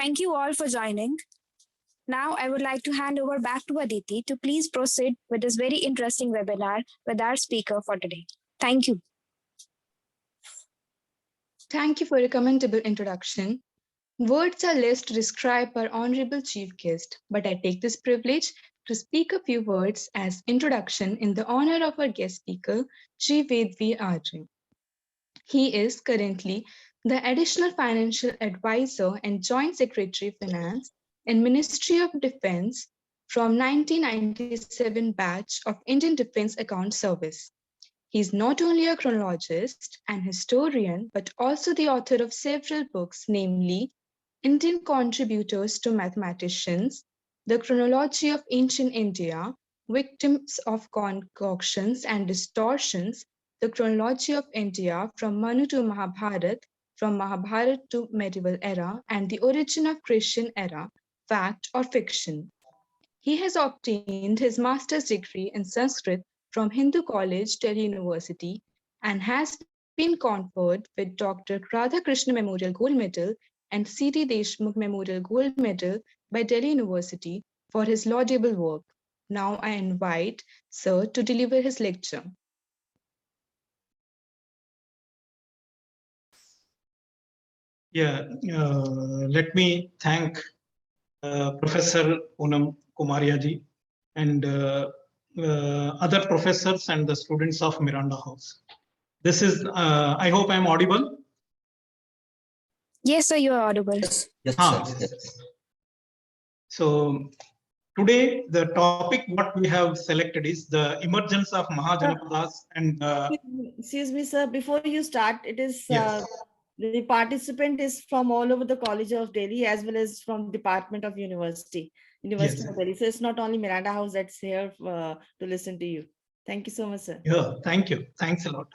Thank you all for joining. Now, I would like to hand over back to Aditi to please proceed with this very interesting webinar with our speaker for today. Thank you. Thank you for a commendable introduction. Words are less to describe our honorable chief guest, but I take this privilege to speak a few words as introduction in the honor of our guest speaker, Shri Vedveer Arya. He is currently the Additional Financial Advisor and Joint Secretary Finance in Ministry of Defense from 1997 batch of Indian Defense Account Service. He is not only a chronologist and historian, but also the author of several books, namely Indian Contributors to Mathematicians, The Chronology of Ancient India, Victims of Concoctions and Distortions, The Chronology of India from Manu to Mahabharat, from Mahabharat to Medieval Era, and The Origin of Christian Era, Fact or Fiction. He has obtained his master's degree in Sanskrit from Hindu College, Delhi University, and has been conferred with Dr. Radhakrishna Memorial Gold Medal and C.T. Deshmukh Memorial Gold Medal by Delhi University for his laudable work. Now I invite Sir to deliver his lecture. Let me thank Professor Poonam Kumaria ji and other professors and the students of Miranda House. This is, I hope I'm audible. Yes, sir, you are audible. Yes, sir. So today the topic what we have selected is the emergence of Mahajanapadas and excuse me, sir, before you start, it is yes. The participant is from all over the College of Delhi as well as from Department of University Yes. of Delhi. So it's not only Miranda House that's here to listen to you. Thank you so much, sir. Yeah, thank you. Thanks a lot.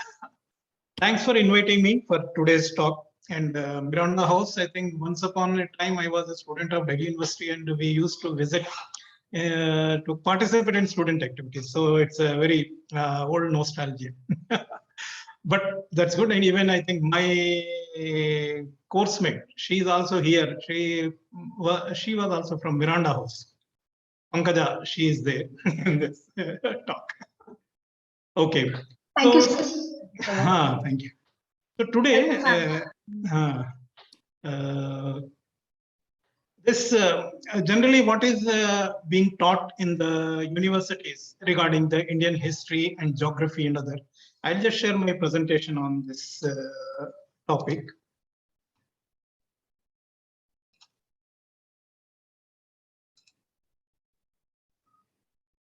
Thanks for inviting me for today's talk. And Miranda House, I think once upon a time I was a student of Delhi University and we used to visit to participate in student activities. So it's a very old nostalgia. But that's good. And even I think my course mate, she's also here. She was also from Miranda House. Pankaja, she is there in this talk. Okay. Thank you, sir. Thank you. So today, this generally what is being taught in the universities regarding the Indian history and geography and other. I'll just share my presentation on this topic.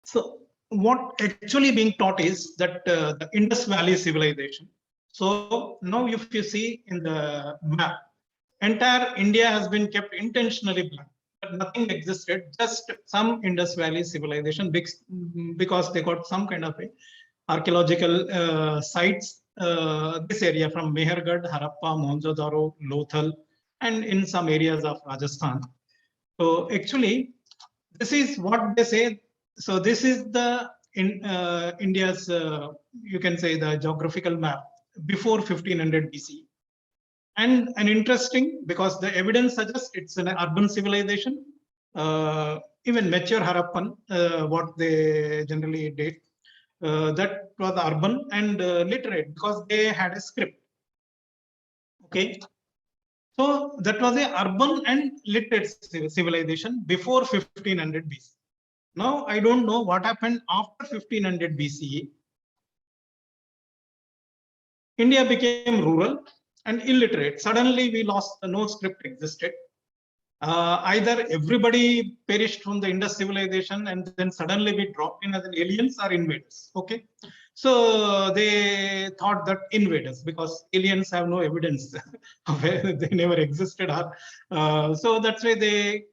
So what actually being taught is that the Indus Valley civilization. So now if you see in the map, entire India has been kept intentionally blank, but nothing existed, just some Indus Valley civilization because they got some kind of a archaeological sites, this area from Mehergarh, Harappa, Mohenjo-daro, Lothal, and in some areas of Rajasthan. So actually, this is what they say. So this is the India's, you can say the geographical map before 1500 BC. And an interesting, because the evidence suggests it's an urban civilization. Even mature Harappan, what they generally date, that was urban and literate because they had a script. Okay. So that was a urban and literate civilization before 1500 BC. Now I don't know what happened after 1500 BCE. India became rural and illiterate. Suddenly we lost, no script existed. Either everybody perished from the Indus civilization and then suddenly we dropped in as an aliens or invaders. Okay. So they thought that invaders, because aliens have no evidence they never existed. So that's why they,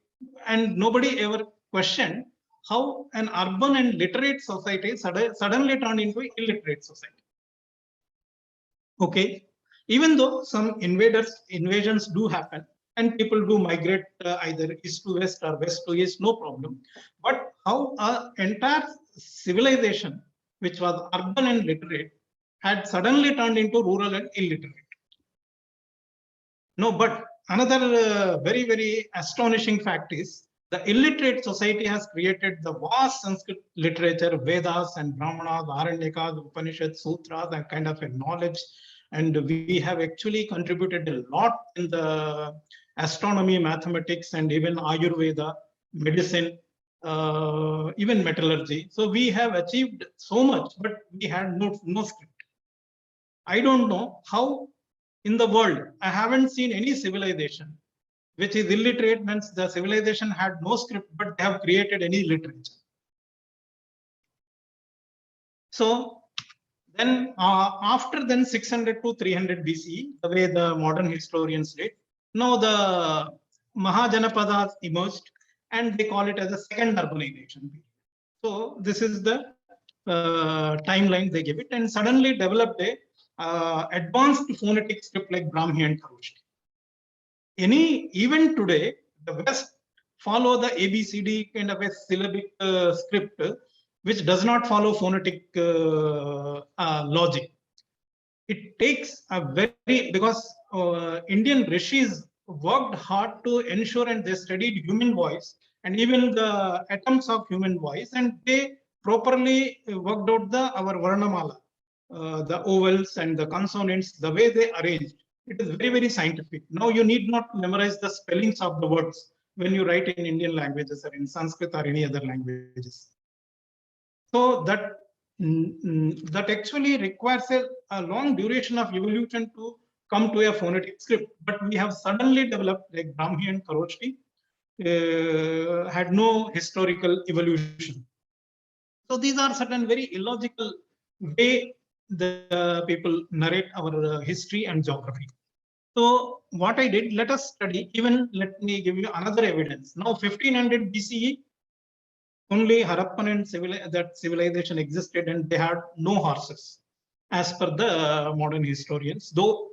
and nobody ever questioned how an urban and literate society suddenly turned into an illiterate society. Okay. Even though some invasions do happen, and people do migrate either east to west or west to east, no problem. But how an entire civilization, which was urban and literate, had suddenly turned into rural and illiterate. No, but another very, very astonishing fact is the illiterate society has created the vast Sanskrit literature, Vedas and Brahmanas, Aranyakas, Upanishads, Sutras, and kind of a knowledge. And we have actually contributed a lot in the astronomy, mathematics, and even Ayurveda, medicine, even metallurgy. So we have achieved so much, but we had no script. I don't know how in the world, I haven't seen any civilization which is illiterate, means the civilization had no script, but they have created any literature. So then after then 600 to 300 BCE, the way the modern historians did, now the Mahajanapadas emerged and they call it as a second urbanization period. So this is the timeline they give it, and suddenly developed a advanced phonetic script like Brahmi and Kharoshthi. Even today, the West follow the ABCD kind of a syllabic script, which does not follow phonetic logic. It takes a very, because Indian rishis worked hard to ensure, and they studied human voice and even the atoms of human voice, and they properly worked out our Varnamala, the vowels and the consonants, the way they arranged. It is very, very scientific. Now you need not memorize the spellings of the words when you write in Indian languages or in Sanskrit or any other languages. So that actually requires a long duration of evolution to come to a phonetic script. But we have suddenly developed, like Brahmi and Kharoshthi, had no historical evolution. So these are certain very illogical way the people narrate our history and geography. So what I did, let us study, even let me give you another evidence. Now 1500 BCE, only Harappan and that civilization existed, and they had no horses, as per the modern historians. Though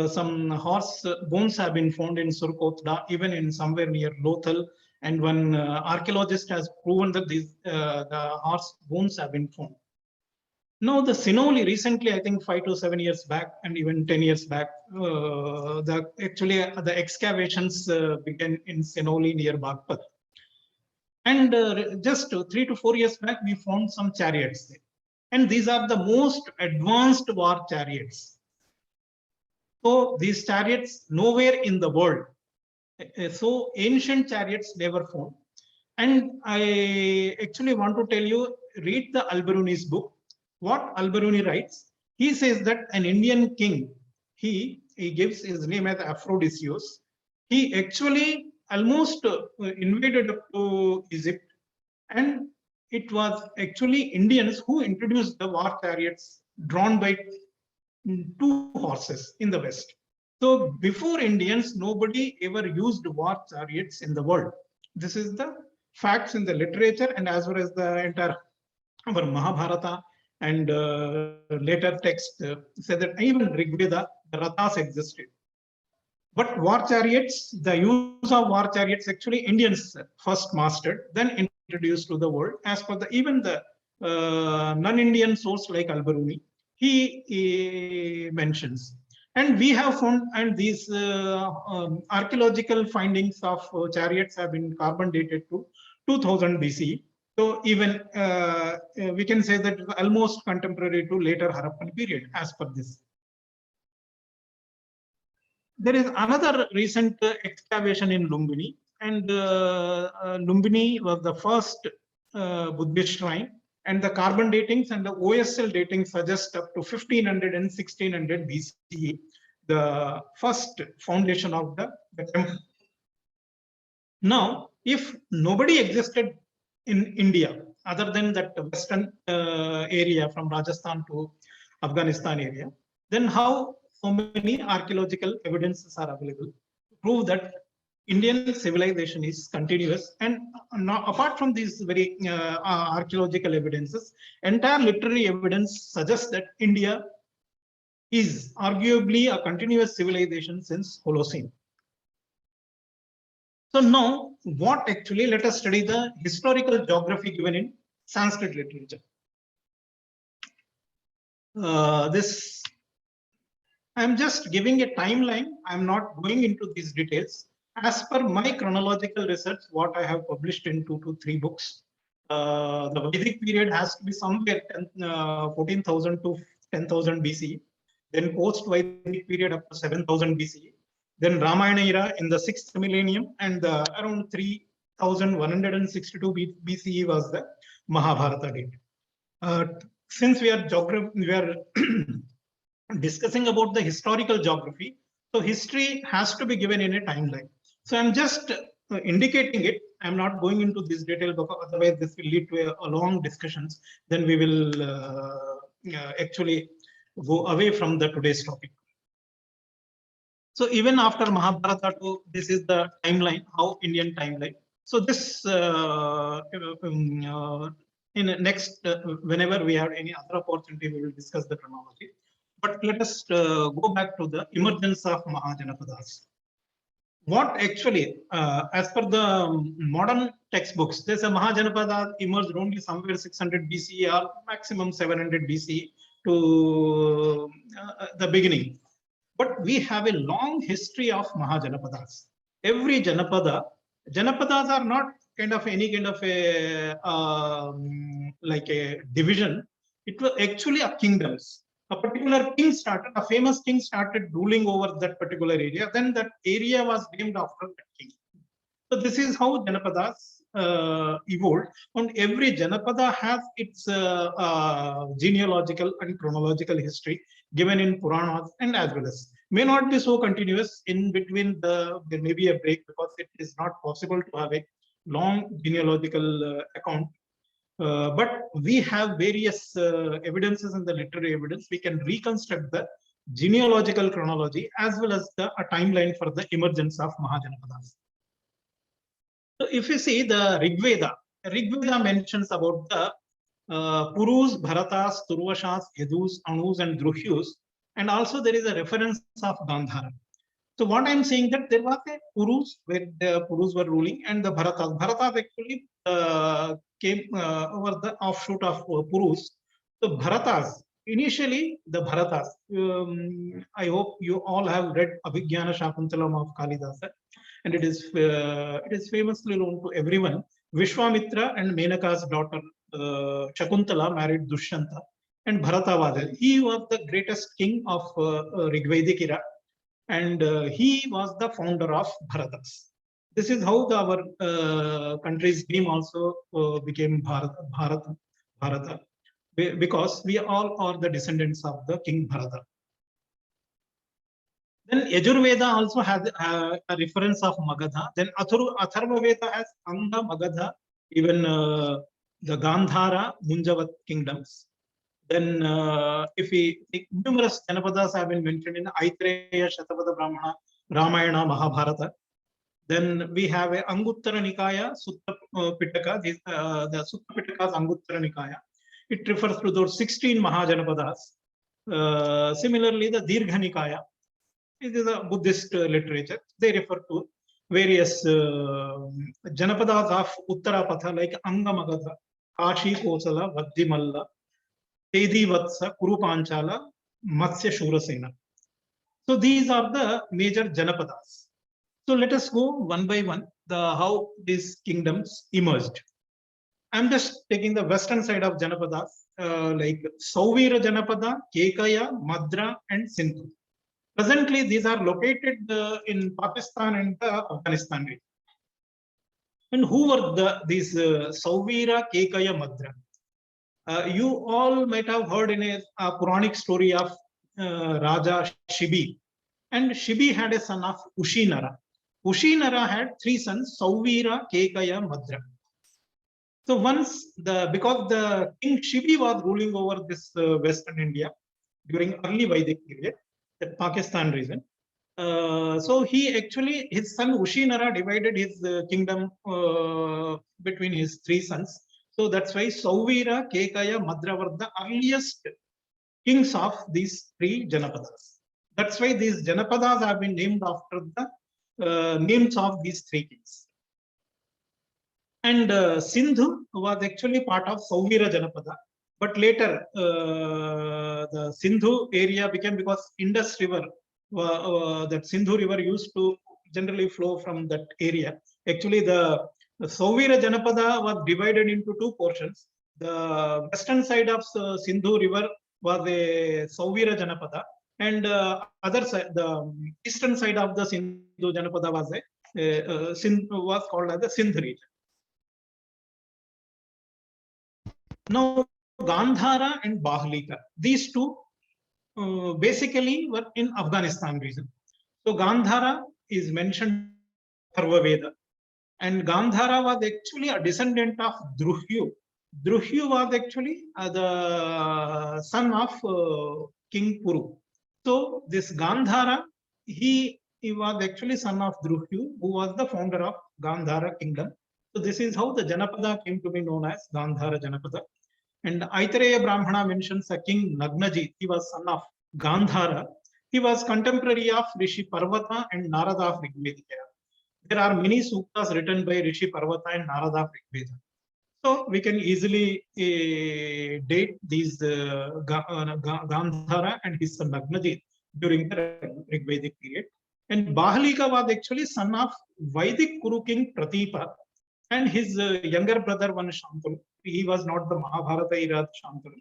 some horse bones have been found in Surkotda, even in somewhere near Lothal, and one archaeologist has proven that these the horse bones have been found. Now the Sinoli recently, I think 5 to 7 years back, and even 10 years back, the excavations began in Sinoli near Bagpat. And just 3 to 4 years back, we found some chariots there. And these are the most advanced war chariots. So these chariots nowhere in the world. So ancient chariots never found. And I actually want to tell you, read the Al-Biruni's book. What Al-Biruni writes, he says that an Indian king, he gives his name as Aphrodisios. He actually almost invaded up to Egypt, and it was actually Indians who introduced the war chariots drawn by 2 horses in the West. So before Indians, nobody ever used war chariots in the world. This is the facts in the literature, and as well as the entire our Mahabharata and later text say that even Rigveda, the Rathas existed. But war chariots, the use of war chariots, actually Indians first mastered, then introduced to the world. As per even the non-Indian source like Al-Biruni, he mentions. And we have found, and these archaeological findings of chariots have been carbon dated to 2000 BC. So even we can say that almost contemporary to later Harappan period as per this. There is another recent excavation in Lumbini, and Lumbini was the first Buddhist shrine, and the carbon datings and the OSL dating suggest up to 1500 and 1600 BCE, the first foundation of the temple. Now, if nobody existed in India other than that western area from Rajasthan to Afghanistan area, then how so many archaeological evidences are available to prove that Indian civilization is continuous? And now, apart from these very archaeological evidences, entire literary evidence suggests that India is arguably a continuous civilization since Holocene. So now, what actually, let us study the historical geography given in Sanskrit literature. This I'm just giving a timeline. I'm not going into these details. As per my chronological research, what I have published in 2 to 3 books, the Vedic period has to be somewhere 14,000 to 10,000 BCE. Then post-Vedic period up to 7,000 BCE. Then Ramayana era in the 6th millennium, and around 3,162 BCE was the Mahabharata date. Since we are discussing about the historical geography, so history has to be given in a timeline. So I'm just indicating it. I'm not going into this detail because otherwise this will lead to a long discussions. Then we will actually go away from the today's topic. So even after Mahabharata, this is the timeline, how Indian timeline. So this in next, whenever we have any other opportunity, we will discuss the chronology. But let us go back to the emergence of Mahajanapadas. What actually, as per the modern textbooks, there's a Mahajanapada emerged only somewhere 600 BCE or maximum 700 BCE to the beginning. But we have a long history of Mahajanapadas. Every Janapadas are not kind of any kind of a like a division. It was actually a kingdoms. A particular king started, a famous king started ruling over that particular area. Then that area was named after that king. So this is how Janapadas evolved. And every Janapada has its genealogical and chronological history given in Puranas and as well as may not be so continuous. In between there may be a break because it is not possible to have a long genealogical account. But we have various evidences in the literary evidence. We can reconstruct the genealogical chronology as well as a timeline for the emergence of Mahajanapadas. So if you see the Rig Veda mentions about the Purus, Bharatas, Turvashas, Yadus, Anus, and Druhyus, and also there is a reference of Gandhara. So what I'm saying that there was a Purus where the Purus were ruling, and the Bharatas. Bharatas actually came over the offshoot of Purus. So Bharatas, initially the Bharatas. I hope you all have read Abhigyana Shakuntalam of Kalidasa, and it is famously known to everyone. Vishwamitra and Menaka's daughter Shakuntala married Dushyanta, and Bharata was there. He was the greatest king of Rigvedic era, and he was the founder of Bharatas. This is how our country's name also became Bharata, because we all are the descendants of the King Bharata. Then Yajurveda also has a reference of Magadha. Then Atharva Veda has Anga, Magadha, even the Gandhara, Munjavat kingdoms. Then if we take numerous Janapadas have been mentioned in Aitreya, Shatapada Brahmana, Ramayana, Mahabharata. Then we have a Anguttara Nikaya, Sutta Pitaka, the Sutta Pitaka's Anguttara Nikaya. It refers to those 16 Mahajanapadas. Similarly, the Dirgha Nikaya, it is a Buddhist literature. They refer to various Janapadas of Uttarapatha like Anga Magadha, Kashi Kosala, Vaddimalla, Tedi Vatsa, Kuru Panchala, Matsya Shurasena. So these are the major Janapadas. So let us go one by one, how these kingdoms emerged. I'm just taking the western side of Janapadas, like Sauvira Janapada, Kekaya, Madra, and Sindhu. Presently, these are located in Pakistan and Afghanistan region. And who were these Sauvira, Kekaya, Madra? You all might have heard in a Puranic story of Raja Shibi. And Shibi had a son of Ushinara. Ushinara had 3 sons, Sauvira, Kekaya, Madra. So because the King Shibi was ruling over this Western India during early Vedic period, the Pakistan region. So his son Ushinara divided his kingdom between his 3 sons. So that's why Sauvira, Kekaya, Madra were the earliest kings of these 3 Janapadas. That's why these Janapadas have been named after the names of these 3 kings. And Sindhu was actually part of Sauvira Janapada. But later, the Sindhu area became, because Indus River, that Sindhu River used to generally flow from that area. Actually, the Sauvira Janapada was divided into two portions. The western side of Sindhu River was a Sauvira Janapada, and other side, the eastern side of the Sindhu Janapada was was called as the Sindh region. Now, Gandhara and Bahlika, these two basically were in Afghanistan region. So Gandhara is mentioned in Atharva Veda, and Gandhara was actually a descendant of Druhyu. Druhyu was actually the son of King Puru. So this Gandhara, he was actually son of Druhyu, who was the founder of Gandhara kingdom. So this is how the Janapada came to be known as Gandhara Janapada. And Aitareya Brahmana mentions a king Nagnaji. He was son of Gandhara. He was contemporary of Rishi Parvata and Narada of Rigveda. There are many suktas written by Rishi Parvata and Narada of Rigveda. So we can easily date these Gandhara and his son Nagnaji during the Rigvedic period. And Bahlika was actually son of Vedic Kuru king Pratipa and his younger brother one Shantanu. He was not the Mahabharata era Shantanu.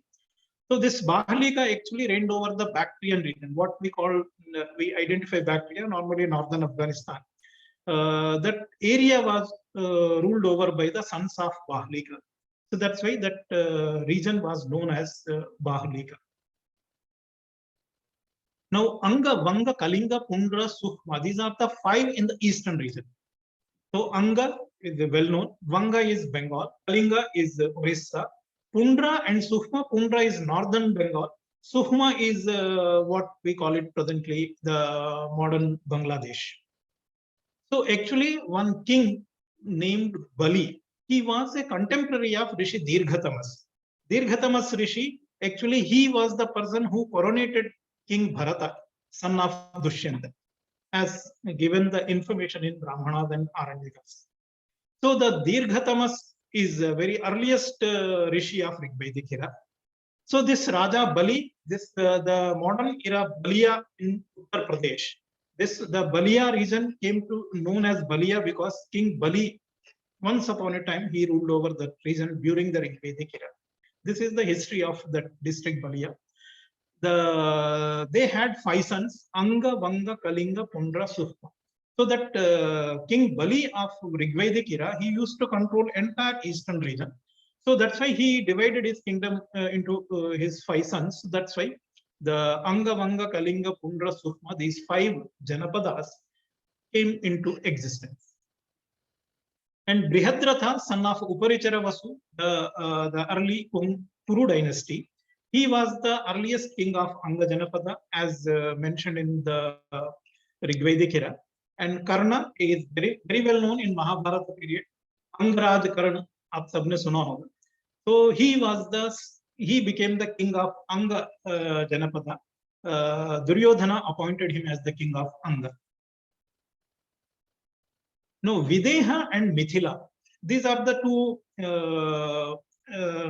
So this Bahlika actually reigned over the Bactrian region, what we call, we identify Bactria, normally northern Afghanistan. That area was ruled over by the sons of Bahlika. So that's why that region was known as Bahlika. Now, Anga, Vanga, Kalinga, Pundra, Sukhma, these are the 5 in the eastern region. So Anga is well known, Vanga is Bengal, Kalinga is Orissa, Pundra and Sukhma. Pundra is northern Bengal. Sukhma is what we call it presently the modern Bangladesh. So actually, one king named Bali, he was a contemporary of Rishi Dirghatamas. Dirghatamas Rishi, actually, he was the person who coronated King Bharata, son of Dushyanta, as given the information in Brahmanas and Aranyakas. So the Dirghatamas is the very earliest Rishi of Rigvedic era. So this Raja Bali, this the modern era Balia in Uttar Pradesh. The Balia region came to known as Balia because King Bali, once upon a time, he ruled over that region during the Rigvedic era. This is the history of that district Balia. They had 5 sons: Anga, Vanga, Kalinga, Pundra, Sukhma. So that King Bali of Rigvedic era, he used to control entire eastern region. So that's why he divided his kingdom into his 5 sons. That's why the Anga, Vanga, Kalinga, Pundra, Sukhma, these 5 Janapadas came into existence. And Brihadratha, son of Uparichara Vasu, the early Puru dynasty, he was the earliest king of Anga Janapada, as mentioned in the Rigvedic era. And Karna is very, very well known in Mahabharata period. Angaraj Karna, aap sabne suna hoga. So he became the king of Anga Janapada. Duryodhana appointed him as the king of Anga. Now, Videha and Mithila, these are the two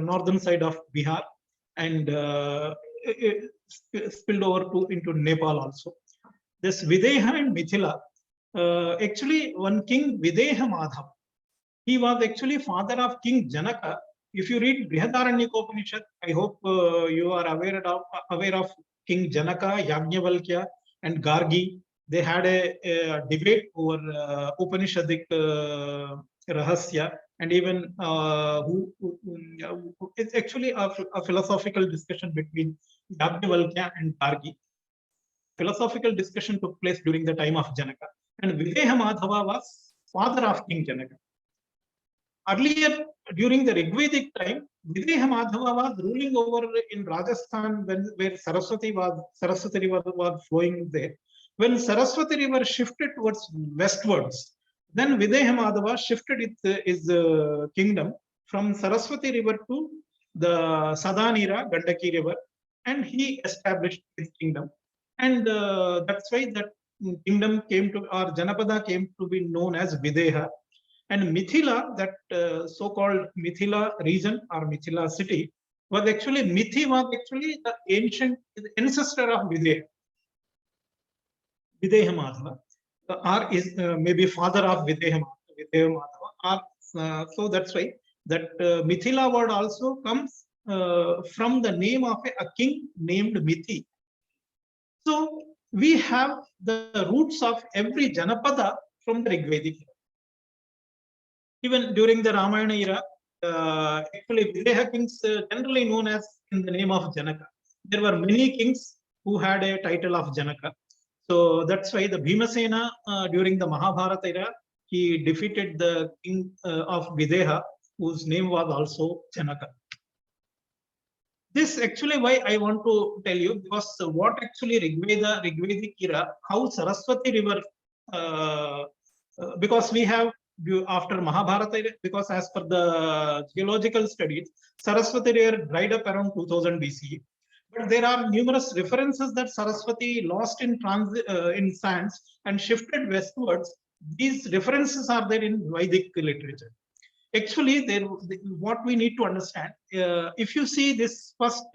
northern side of Bihar, and spilled over into Nepal also. This Videha and Mithila, actually one king Videha Madhav, he was actually father of King Janaka. If you read Brihadaranyaka, I hope you are aware of King Janaka, Yajnavalkya, and Gargi. They had a debate over Upanishadic Rahasya, and even it's actually a philosophical discussion between Yajnavalkya and Gargi. Philosophical discussion took place during the time of Janaka, and Videha Madhava was father of King Janaka. Earlier, during the Rigvedic time, Videha Madhava was ruling over in Rajasthan where Saraswati River was flowing there. When Saraswati River shifted towards westwards, then Videha Madhava shifted his kingdom from Saraswati River to the Sadanira, Gandaki River, and he established his kingdom. And that's why that kingdom or Janapada came to be known as Videha. And Mithila, that so-called Mithila region or Mithila city, was actually Mithi was actually the ancient ancestor of Videha. Videha Madhava, or is maybe father of Videha Madhava, or so that's why that Mithila word also comes from the name of a king named Mithi. So we have the roots of every Janapada from the Rigvedic. Even during the Ramayana era, actually Videha kings generally known as in the name of Janaka. There were many kings who had a title of Janaka. So that's why the Bhimasena during the Mahabharata era, he defeated the king of Videha, whose name was also Janaka. This actually why I want to tell you, because what actually Rigvedic era, how Saraswati river, because we have after Mahabharata, because as per the geological studies, Saraswati river dried up around 2000 BCE. But there are numerous references that Saraswati lost in in sands and shifted westwards. These references are there in Vedic literature. Actually, there what we need to understand. If you see this first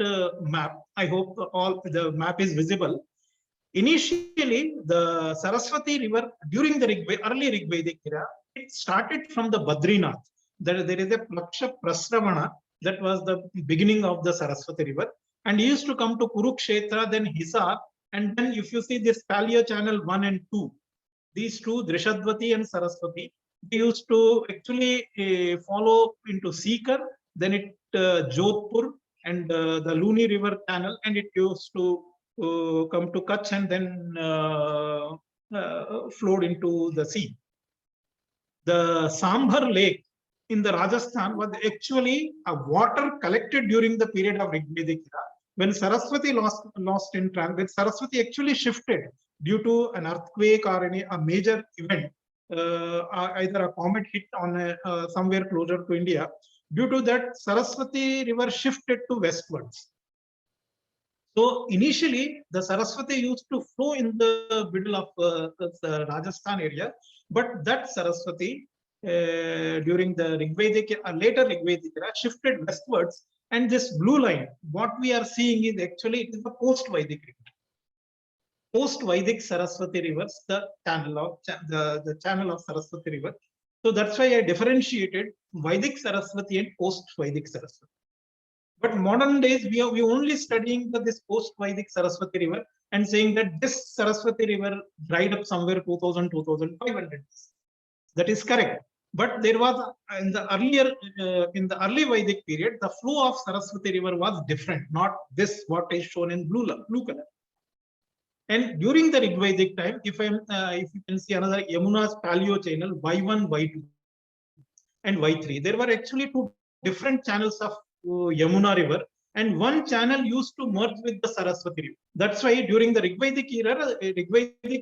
map, I hope all the map is visible. Initially, the Saraswati river during the early Rigvedic era, it started from the Badrinath. There is a Plaksha Prasravana that was the beginning of the Saraswati river, and used to come to Kurukshetra, then Hisar, and then if you see this Paleo channel 1 and 2, these two, Drishadvati and Saraswati, they used to actually follow into Sikar, then it Jodhpur and the Luni River channel, and it used to come to Kutch and then flowed into the sea. The Sambhar Lake in the Rajasthan was actually a water collected during the period of Rigvedic era. When Saraswati lost in transit, Saraswati actually shifted due to an earthquake or a major event, either a comet hit on somewhere closer to India. Due to that, Saraswati river shifted to westwards. So initially, the Saraswati used to flow in the middle of the Rajasthan area, but that Saraswati during the Rigvedic, later Rigvedic era shifted westwards, and this blue line, what we are seeing is actually it is the post-Vedic river. Post-Vedic Saraswati rivers, the channel of Saraswati river. So that's why I differentiated Vedic Saraswati and post-Vedic Saraswati. But modern days, we are only studying this post-Vedic Saraswati river and saying that this Saraswati river dried up somewhere 2000, 2500. That is correct. But there was in the early Vedic period, the flow of Saraswati river was different, not this what is shown in blue color. And during the Rigvedic time, if you can see another Yamuna's paleo channel Y1, Y2, and Y3, there were actually two different channels of Yamuna river, and one channel used to merge with the Saraswati river. That's why during the Rigvedic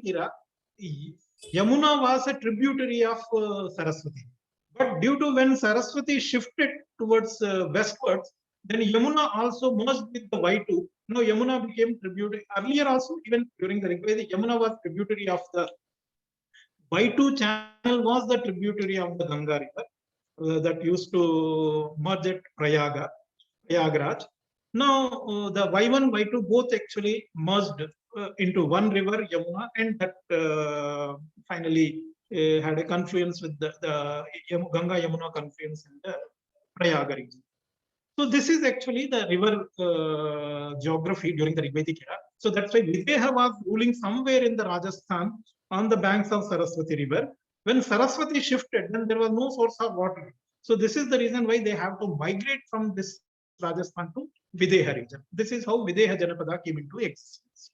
era, Yamuna was a tributary of Saraswati. But due to when Saraswati shifted towards westwards, then Yamuna also merged with the Y2. Now Yamuna became tributary. Earlier also, even during the Rigvedic, Yamuna was tributary of the Y2 channel, was the tributary of the Ganga river that used to merge at Prayagraj. Now the Y1, Y2 both actually merged into one river, Yamuna, and that finally had a confluence with the Ganga Yamuna confluence in the Prayaga region. So this is actually the river geography during the Rigvedic era. So that's why Videha was ruling somewhere in the Rajasthan on the banks of Saraswati river. When Saraswati shifted, then there was no source of water. So this is the reason why they have to migrate from this Rajasthan to Videha region. This is how Videha Janapada came into existence.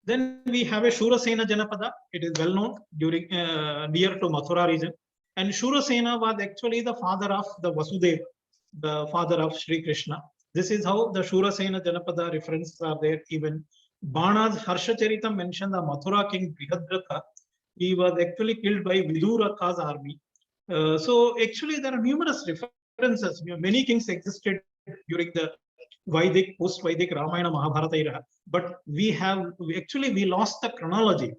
Then we have a Shurasena Janapada. It is well known during near to Mathura region. And Shurasena was actually the father of the Vasudeva, the father of Sri Krishna. This is how the Shurasena Janapada references are there. Even Bana's Harshacharitam mentioned the Mathura king Brihadratha. He was actually killed by Viduratha's army. So actually there are numerous references. Many kings existed during the Vedic, post-Vedic, Ramayana, Mahabharata era. But we lost the chronology.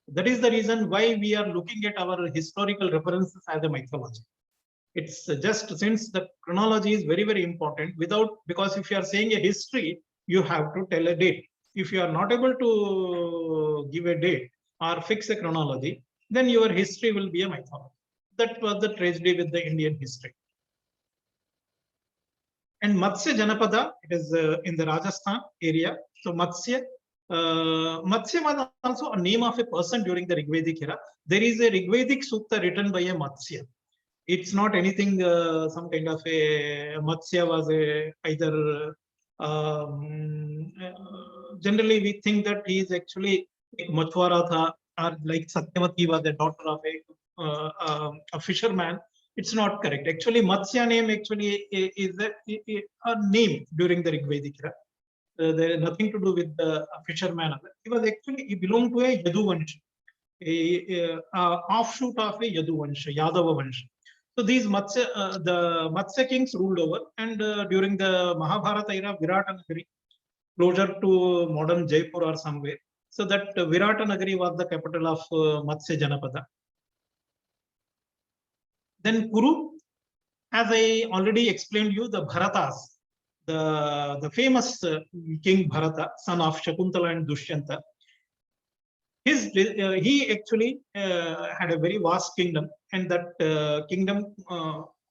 That is the reason why we are looking at our historical references as a mythology. It's just since the chronology is very, very important because if you are saying a history, you have to tell a date. If you are not able to give a date or fix a chronology, then your history will be a mythology. That was the tragedy with the Indian history. And Matsya Janapada, it is in the Rajasthan area. So Matsya was also a name of a person during the Rigvedic era. There is a Rigvedic Sukta written by a Matsya. It's not anything, some kind of a Matsya was either. Generally, we think that he is actually Machwara tha, or like Satyavati was the daughter of a fisherman. It's not correct. Actually, Matsya name actually is a name during the Rigvedic era. There is nothing to do with the fisherman. He belonged to a Yadu Vansha, a offshoot of a Yadu Vansha, Yadava Vansha. So these Matsya, the Matsya kings ruled over, and during the Mahabharata era, Viratanagari, closer to modern Jaipur or somewhere. So that Viratanagari was the capital of Matsya Janapada. Then Kuru, as I already explained you, the Bharatas, the famous king Bharata, son of Shakuntala and Dushyanta, he actually had a very vast kingdom, and that kingdom,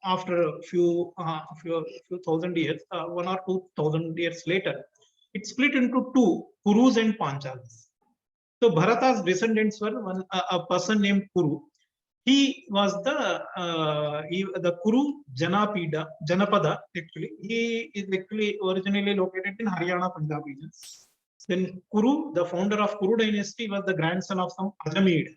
after a few thousand years, 1 or 2,000 years later, it split into two, Kurus and Panchalas. So Bharata's descendants were a person named Kuru. He was the Kuru Janapada. Actually, he is actually originally located in Haryana, Punjab regions. Then Kuru, the founder of Kuru dynasty, was the grandson of some Ajamid.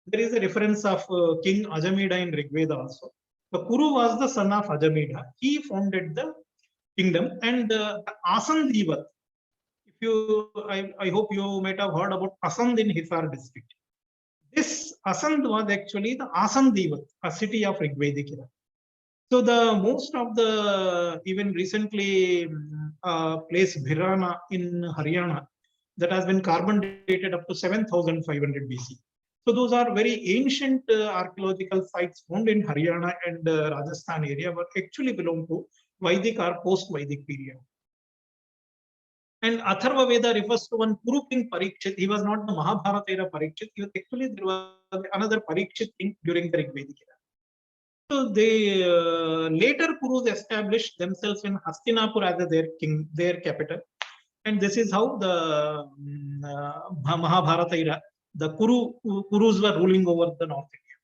There is a reference of King Ajamida in Rigveda also. The Kuru was the son of Ajamida. He founded the kingdom, and Asandivat. I hope you might have heard about Asand in Hisar district. This Asand was actually the Asandivat, a city of Rigvedic era. So the most of the even recently place Bhirana in Haryana that has been carbon dated up to 7,500 BC. So those are very ancient archaeological sites found in Haryana and Rajasthan area, but actually belong to Vedic or post-Vedic period. And Atharva Veda refers to one Kuru king Parikshit. He was not the Mahabharata era Parikshit. He was actually, there was another Parikshit king during the Rigvedic era. So they later Kurus established themselves in Hastinapur as their capital. And this is how the Mahabharata era, the Kurus were ruling over the North India.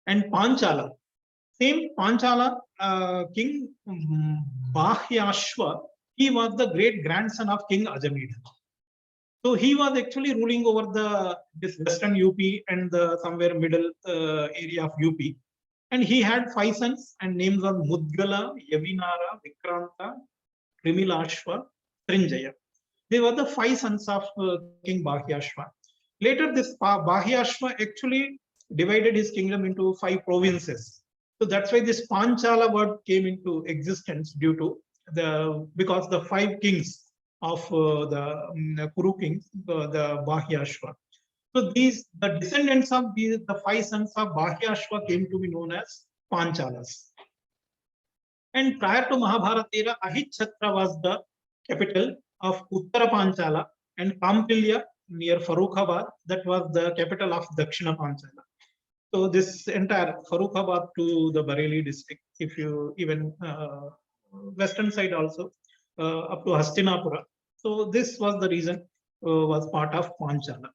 And Panchala, same Panchala king Bahyashva, he was the great grandson of King Ajamida. So he was actually ruling over this western UP and the somewhere middle area of UP. And he had 5 sons, and names were Mudgala, Yavinara, Vikranta, Krimilashva, Trinjaya. They were the 5 sons of King Bahyashva. Later, this Bahyashva actually divided his kingdom into 5 provinces. So that's why this Panchala word came into existence because the 5 kings of the Kuru kings, the Bahyashva. So the descendants of the 5 sons of Bahyashva came to be known as Panchalas. And prior to Mahabharata era, Ahitchhatra was the capital of Uttara Panchala, and Kampilya near Farrukhabad, that was the capital of Dakshina Panchala. So this entire Farrukhabad to the Bareilly district, if you even western side also, up to Hastinapura. So this was the reason was part of Panchala.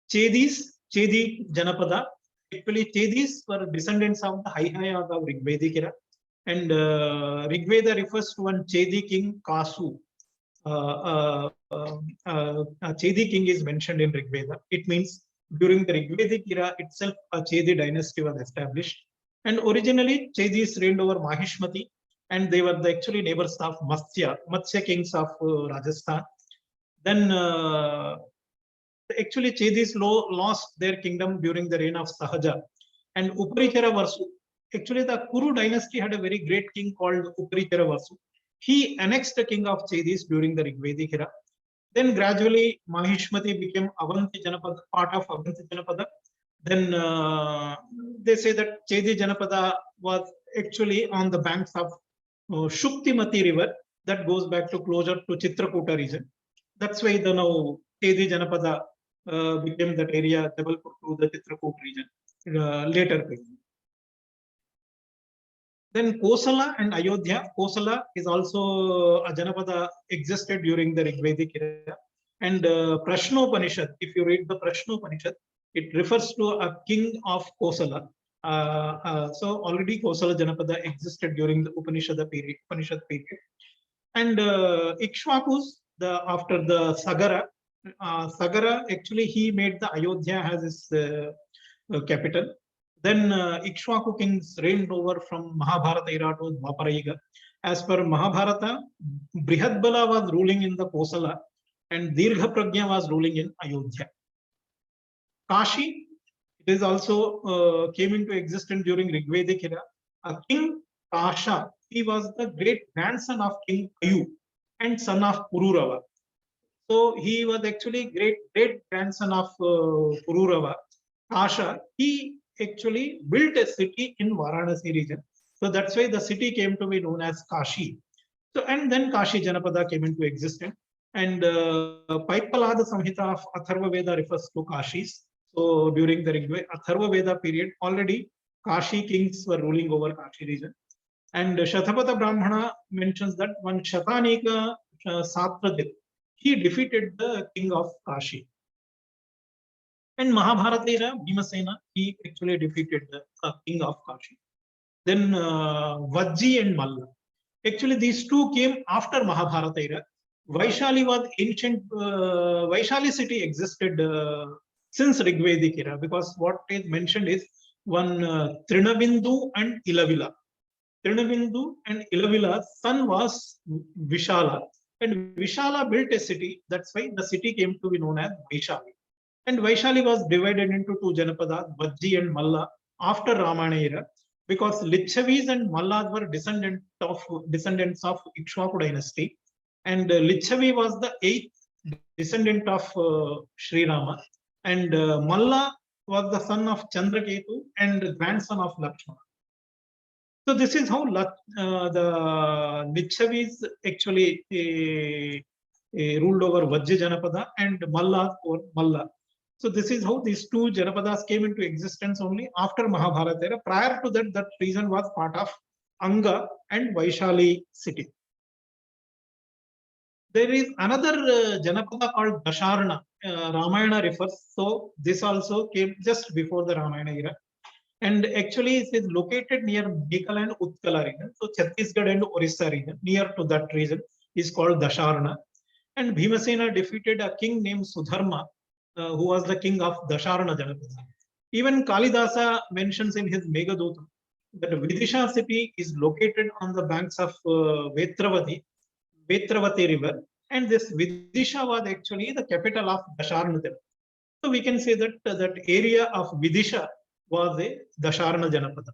Chedi Janapada. Actually, Chedis were descendants of the Haihayas of Rigvedic era. And Rigveda refers to one Chedi king, Kasu. Chedi king is mentioned in Rigveda. It means during the Rigvedic era itself, a Chedi dynasty was established. And originally, Chedis reigned over Mahishmati, and they were actually neighbors of Matsya kings of Rajasthan. Then actually Chedis lost their kingdom during the reign of Sahaja. And Uparichara Varsu, actually the Kuru dynasty had a very great king called Uparichara Varsu. He annexed the king of Chedis during the Rigvedic era. Then gradually Mahishmati became Avanti Janapada, part of Avanti Janapada. Then they say that Chedi Janapada was actually on the banks of Shuktimati river that goes back to closer to Chitrakuta region. That's why the now Chedi Janapada became that area developed to the Chitrakoot region later. Then Kosala and Ayodhya. Kosala is also a Janapada existed during the Rigvedic era. And Prashnopanishad, if you read the Prashnopanishad, it refers to a king of Kosala. So already Kosala Janapada existed during the Upanishad period. And Ikshvakus, after the Sagara, Sagara actually he made the Ayodhya as his capital. Then Ikshvaku kings reigned over from Mahabharata era to Dwapara Yuga. As per Mahabharata, Brihadbala was ruling in the Kosala and Dirgha Pragya was ruling in Ayodhya. Kashi, it is also came into existence during Rigvedic era. A king Kasha, he was the great grandson of King Ayu and son of Pururava. So he was actually great grandson of Pururava. Kasha, he actually built a city in Varanasi region. So that's why the city came to be known as Kashi. So and then Kashi Janapada came into existence. And Paipalada Samhita of Atharva Veda refers to Kashis. So during the Atharva Veda period, already Kashi kings were ruling over Kashi region. And Shatapatha Brahmana mentions that one Shatanika Satradip, he defeated the king of Kashi. And Mahabharata era, Bhimasena, he actually defeated the king of Kashi. Then Vajji and Malla. Actually, these two came after Mahabharata era. Vaishali was ancient, Vaishali city existed since Rigvedic era, because what is mentioned is one Trinabindu and Ilavila. Trinabindu and Ilavila's son was Vishala. And Vishala built a city. That's why the city came to be known as Vaishali. And Vaishali was divided into two Janapadas, Vajji and Malla, after Ramayana era, because Lichavis and Mallas were descendants of Ikshvaku dynasty. And Lichavi was the 8th descendant of Sri Rama. And Malla was the son of Chandraketu and grandson of Lakshmana. So this is how the Lichavis actually ruled over Vajji Janapada and Malla or Malla. So this is how these two Janapadas came into existence only after Mahabharata era. Prior to that, that region was part of Anga and Vaishali city. There is another Janapada called Dasharna. Ramayana refers. So this also came just before the Ramayana era. And actually it is located near Bikal and Utkala region. So Chhattisgarh and Orissa region, near to that region, is called Dasharna. And Bhimasena defeated a king named Sudharma, who was the king of Dasharna Janapada. Even Kalidasa mentions in his Meghadutam that Vidisha city is located on the banks of Vetravati river, and this Vidisha was actually the capital of Dasharna Janapada. So we can say that that area of Vidisha was a Dasharna Janapada.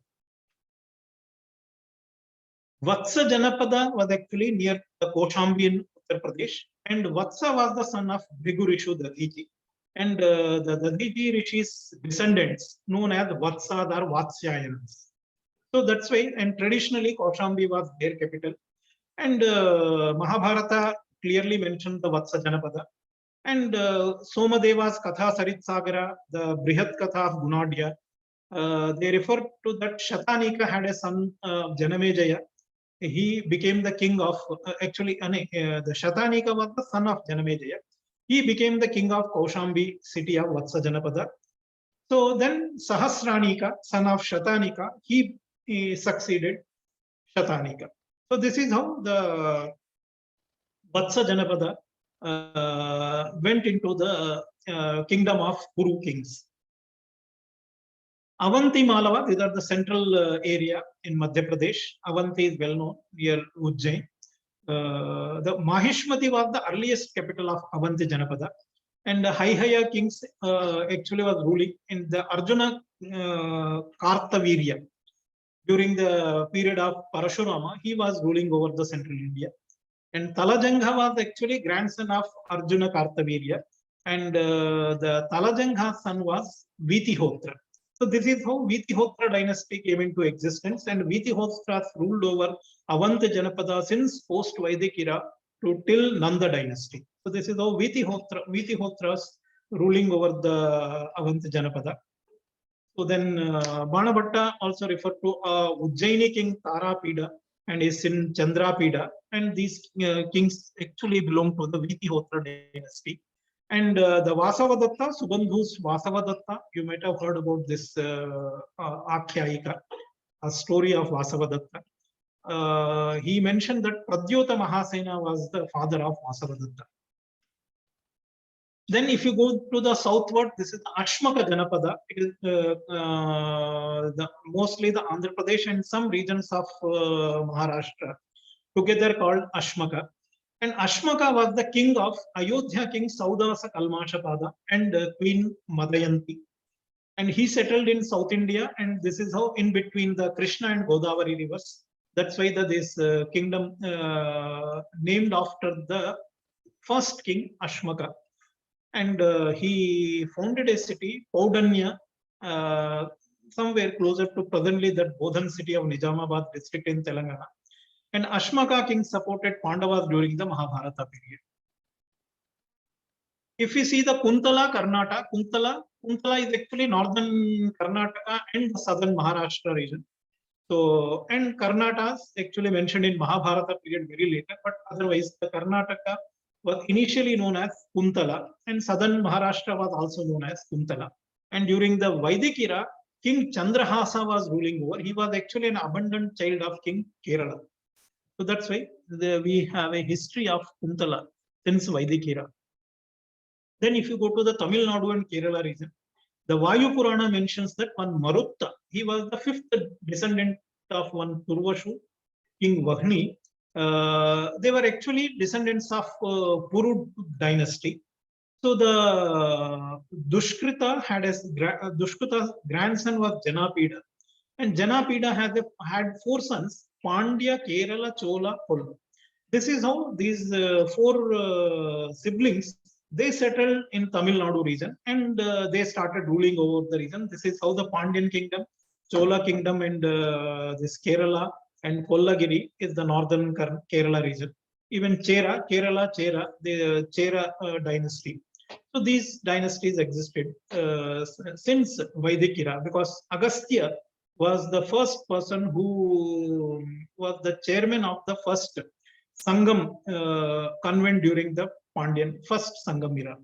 Vatsa Janapada was actually near the Koshambi in Uttar Pradesh, and Vatsa was the son of Bhrigu Rishu Dadiji. And the Dadiji Rishi's descendants, known as Vatsas or Vatsyayans. So that's why, and traditionally Kaushambi was their capital. And Mahabharata clearly mentioned the Vatsa Janapada. And Somadeva's Katha Sarit Sagara, the Brihat Katha of Gunadya, they refer to that Shatanika had a son, Janamejaya. He became the king of, the Shatanika was the son of Janamejaya. He became the king of Kaushambi city of Vatsa Janapada. So then Sahasranika, son of Shatanika, he succeeded Shatanika. So this is how the Vatsa Janapada went into the kingdom of Kuru kings. Avanti Malava, these are the central area in Madhya Pradesh. Avanti is well known near Ujjain. The Mahishmati was the earliest capital of Avanti Janapada, and the Haihaya kings actually was ruling in the Arjuna Kartavirya. During the period of Parashurama, he was ruling over the central India. And Talajangha was actually grandson of Arjuna Kartavirya, and the Talajangha's son was Vitihotra. So this is how Vitihotra dynasty came into existence, and Vitihotras ruled over Janapada since post-Vedic era to till Nanda dynasty. So this is how Vitihotras ruling over the Janapada. So then Banabhatta also referred to Ujjaini king Tarapida and his son Chandrapida, and these kings actually belong to the Vitihotra dynasty. And the Vasavadatta, Subandhu's Vasavadatta, you might have heard about this Akhyayika, a story of Vasavadatta. He mentioned that Pradyota Mahasena was the father of Vasavadatta. Then if you go to the southward, this is the Ashmaka Janapada. It is mostly the Andhra Pradesh and some regions of Maharashtra together called Ashmaka. And Ashmaka was the king of Ayodhya king Saudavasa Kalmashapada and Queen Madayanti. And he settled in South India, and this is how in between the Krishna and Godavari rivers. That's why this kingdom named after the first king Ashmaka. And he founded a city, Paudanya, somewhere closer to presently that Bodhan city of Nizamabad district in Telangana. And Ashmaka king supported Pandavas during the Mahabharata period. If we see the Kuntala, Karnataka, Kuntala is actually northern Karnataka and the southern Maharashtra region. So, and Karnataka is actually mentioned in Mahabharata period very later, but otherwise the Karnataka was initially known as Kuntala, and southern Maharashtra was also known as Kuntala. And during the Vedic era, King Chandrahasa was ruling over. He was actually an abundant child of King Kerala. So that's why we have a history of Kuntala since Vedic era. Then if you go to the Tamil Nadu and Kerala region, the Vayu Purana mentions that one Marutta, he was the fifth descendant of one Purvashu, King Vahni. They were actually descendants of Puru dynasty. So the Dushkrita Dushkrita's grandson was Janapida, and Janapida had four sons: Pandya, Kerala, Chola, Kolla. This is how these four siblings, they settled in Tamil Nadu region, and they started ruling over the region. This is how the Pandyan kingdom, Chola kingdom, and this Kerala and Kollagiri is the northern Kerala region. Even Chera, the Chera dynasty. So these dynasties existed since Vedic era, because Agastya was the first person who was the chairman of the first Sangam convent during the Pandyan first Sangam era.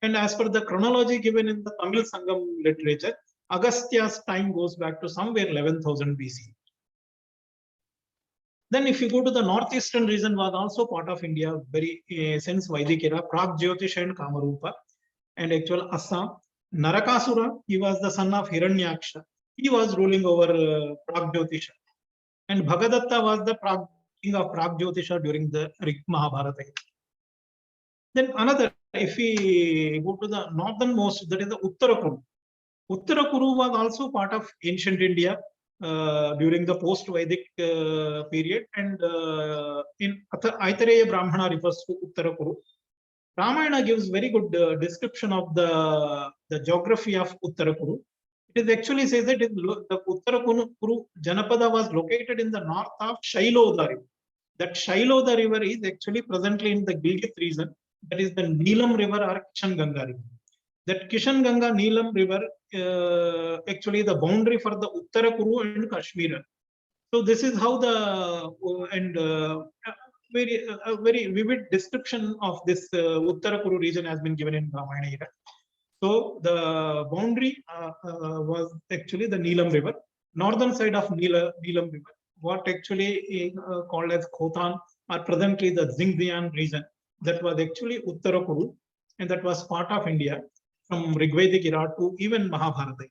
And as per the chronology given in the Tamil Sangam literature, Agastya's time goes back to somewhere 11,000 BC. Then if you go to the northeastern region, was also part of India very since Vedic era, Pragjyotish and Kamarupa, and actual Assam. Narakasura, he was the son of Hiranyaksha. He was ruling over Pragjyotisha. And Bhagadatta was the king of Pragjyotisha during the Mahabharata. Then another, if we go to the northernmost, that is the Uttarakuru. Uttarakuru was also part of ancient India during the post-Vedic period, and in Aitareya Brahmana refers to Uttarakuru. Ramayana gives very good description of the geography of Uttarakuru. It is actually says that the Uttarakuru Janapada was located in the north of Shailoda River. That Shailoda River is actually presently in the Gilgit region. That is the Neelam River or Kishan Ganga River. That Kishan Ganga Neelam River actually the boundary for the Uttarakuru and Kashmir. So this is how the very vivid description of this Uttarakuru region has been given in Ramayana era. So the boundary was actually the Neelam River, northern side of Neelam River, what actually is called as Khotan, or presently the Xingjiang region. That was actually Uttarakuru, and that was part of India from Rigvedic era to even Mahabharata.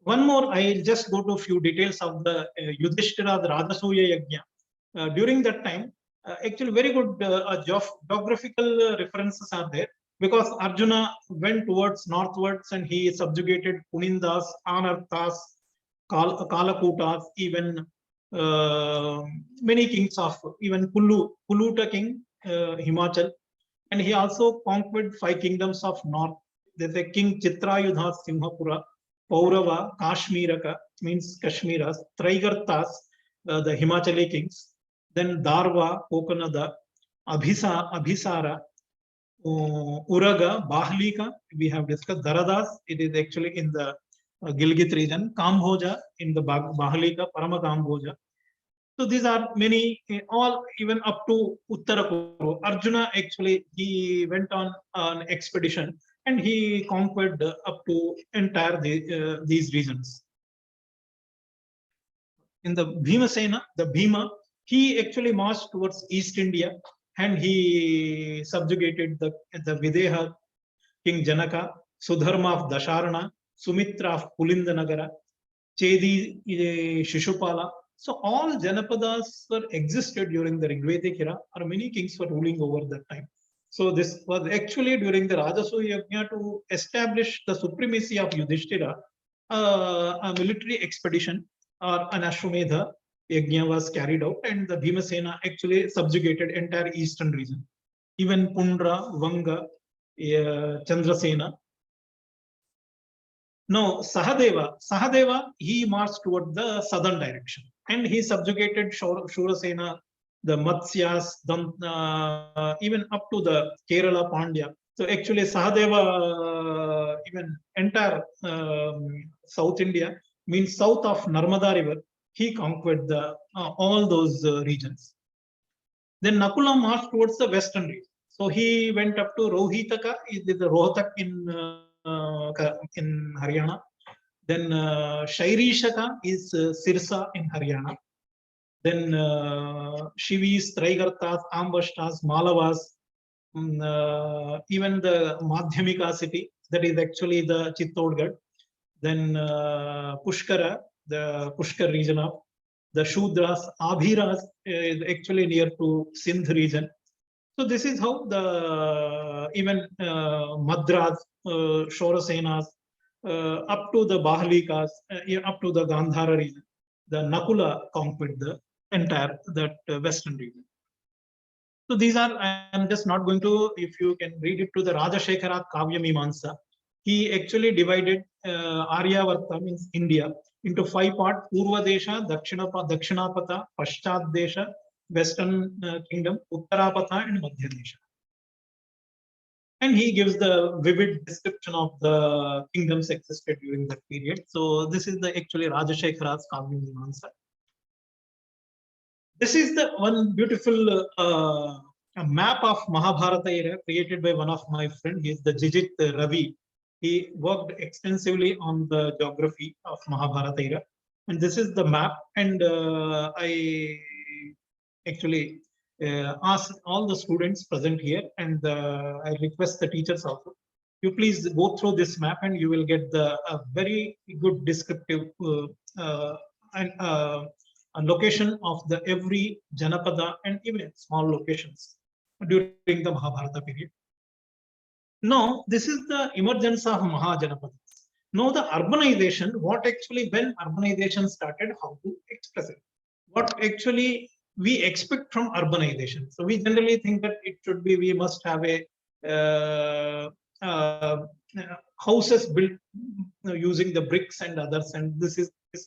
One more, I'll just go to a few details of the Yudhishthira's Rajasuya Yajna. During that time, actually very good geographical references are there, because Arjuna went towards northwards and he subjugated Kunindas, Anarthas, Kalakutas, even many kings of even Kuluta king, Himachal, and he also conquered 5 kingdoms of north, There's a King Chitrayudha Simhapura, Paurava, Kashmiraka, means Kashmiras, Traigartas, the Himachali kings, then Darva, Kokanada, Abhisara, Uraga, Bahlika, we have discussed. Daradas, it is actually in the Gilgit region. Kambhoja in the Bahlika, Parama Kambhoja. So these are many, all even up to Uttarakuru. Arjuna actually, he went on an expedition and he conquered up to entire these regions. In the Bhimasena, the Bhima, he actually marched towards East India and he subjugated the Videha King Janaka, Sudharma of Dasharana, Sumitra of Pulindanagara, Chedi Shishupala. So all Janapadas were existed during the Rigvedic era, or many kings were ruling over that time. So this was actually during the Rajasuya Yajna to establish the supremacy of Yudhishthira, a military expedition or an Ashwamedha Yajna was carried out, and the Bhimasena actually subjugated entire eastern region. Even Pundra, Vanga, Chandrasena. Now, Sahadeva, he marched toward the southern direction and he subjugated Shurasena, the Matsyas, even up to the Kerala Pandya. So actually Sahadeva, even entire South India, means south of Narmada River, he conquered all those regions. Then Nakula marched towards the western region. So he went up to Rohitaka, the Rohtak in Haryana. Then Shairishaka is Sirsa in Haryana. Then Shivis, Traigartas, Ambashtas, Malavas, even the Madhyamika city, that is actually the Chittorgarh. Then Pushkara, the Pushkar region of the Shudras, Abhiras is actually near to Sindh region. So this is how the even Madras, Shorasenas, up to the Bahalikas, up to the Gandhara region, the Nakula conquered the entire western region. So these are, I am just not going to, if you can read it to the Rajashekara Kavya Mimansa. He actually divided Aryavarta, means India, into 5 parts: Purva Desha, Dakshinapata, Paschat Desha, Western Kingdom, Uttarapatha, and Madhya Desha. And he gives the vivid description of the kingdoms existed during that period. So this is the actually Rajashekara's Kavya Mimansa. This is the one beautiful map of Mahabharata era created by one of my friends. He is the Jijit Ravi. He worked extensively on the geography of Mahabharata era. And this is the map. And I actually ask all the students present here, and I request the teachers also, you please go through this map and you will get the very good descriptive a location of the every Janapada and even small locations during the Mahabharata period. Now, this is the emergence of Mahajanapadas. Now, the urbanization, what actually, when urbanization started, how to express it? What actually we expect from urbanization? So, we generally think that it should be, we must have a houses built using the bricks and others, and this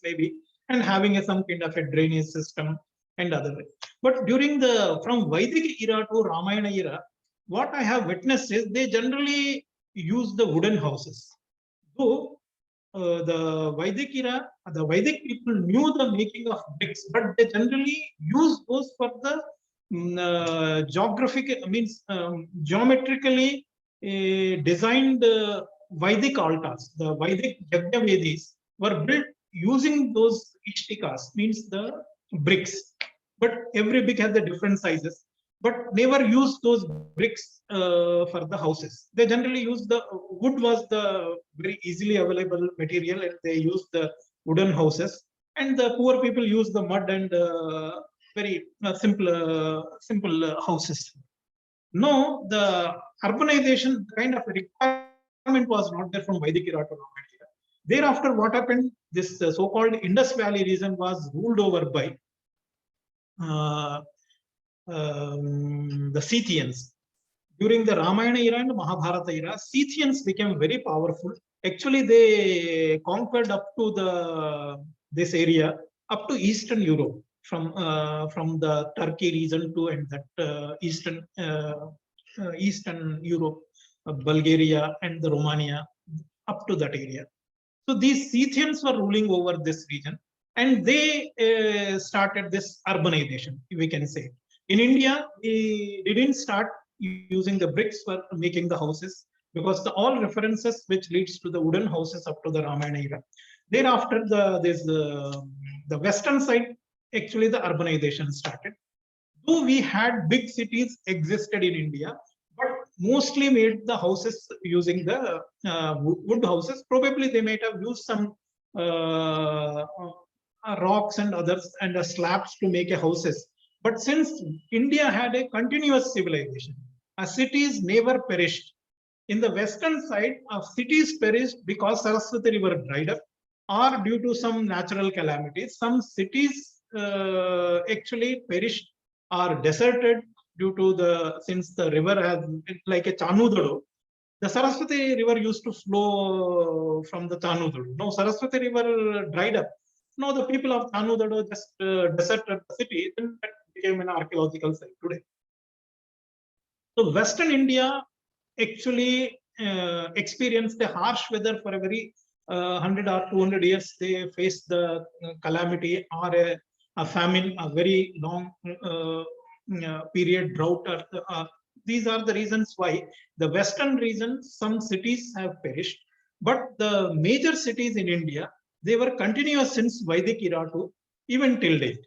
may be, and having some kind of a drainage system and other way. But during from Vedic era to Ramayana era, what I have witnessed is they generally use the wooden houses. Though the Vedic era, the Vedic people knew the making of bricks, but they generally use those for the geometrically designed Vedic altars. The Vedic Yajnavedis were built using those ishtikas, means the bricks, but every brick has the different sizes, but never used those bricks for the houses. They generally used the wood, was the very easily available material, and they used the wooden houses, and the poor people use the mud and very simple houses. No, the urbanization kind of requirement was not there from Vedic era to Ramayana era. Thereafter, what happened? This so-called Indus Valley region was ruled over by the Scythians. during the Ramayana era and Mahabharata era, Scythians became very powerful. Actually, they conquered up to this area, up to Eastern Europe, from the Turkey region to and that Eastern Europe, Bulgaria and the Romania, up to that area. So these Scythians were ruling over this region, and they started this urbanization, we can say. In India, we didn't start using the bricks for making the houses, because all references which leads to the wooden houses up to the Ramayana era. Thereafter, the western side, actually the urbanization started. Though we had big cities existed in India, but mostly made the houses using the wood houses. Probably they might have used some rocks and others and slabs to make a houses. But since India had a continuous civilization, cities never perished. In the western side, cities perished because Saraswati River dried up, or due to some natural calamities. Some cities actually perished or deserted due to since the river has like a Chanudadu. The Saraswati River used to flow from the Chanudadu. Now Saraswati River dried up. Now the people of Chanudadu just deserted the city, and that became an archaeological site today. So Western India actually experienced a harsh weather for a very 100 or 200 years. They faced the calamity or a famine, a very long period drought. These are the reasons why the Western region, some cities have perished, but the major cities in India, they were continuous since Vedic era to even till date.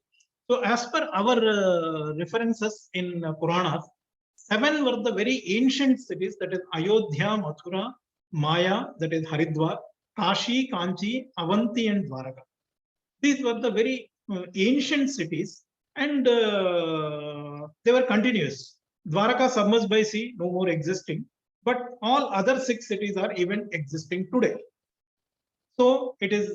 So as per our references in Puranas, 7 were the very ancient cities, that is Ayodhya, Mathura, Maya, that is Haridwar, Kashi, Kanchi, Avanti, and Dwaraka. These were the very ancient cities, and they were continuous. Dwaraka submerged by sea, no more existing, but all other 6 cities are even existing today. So it is,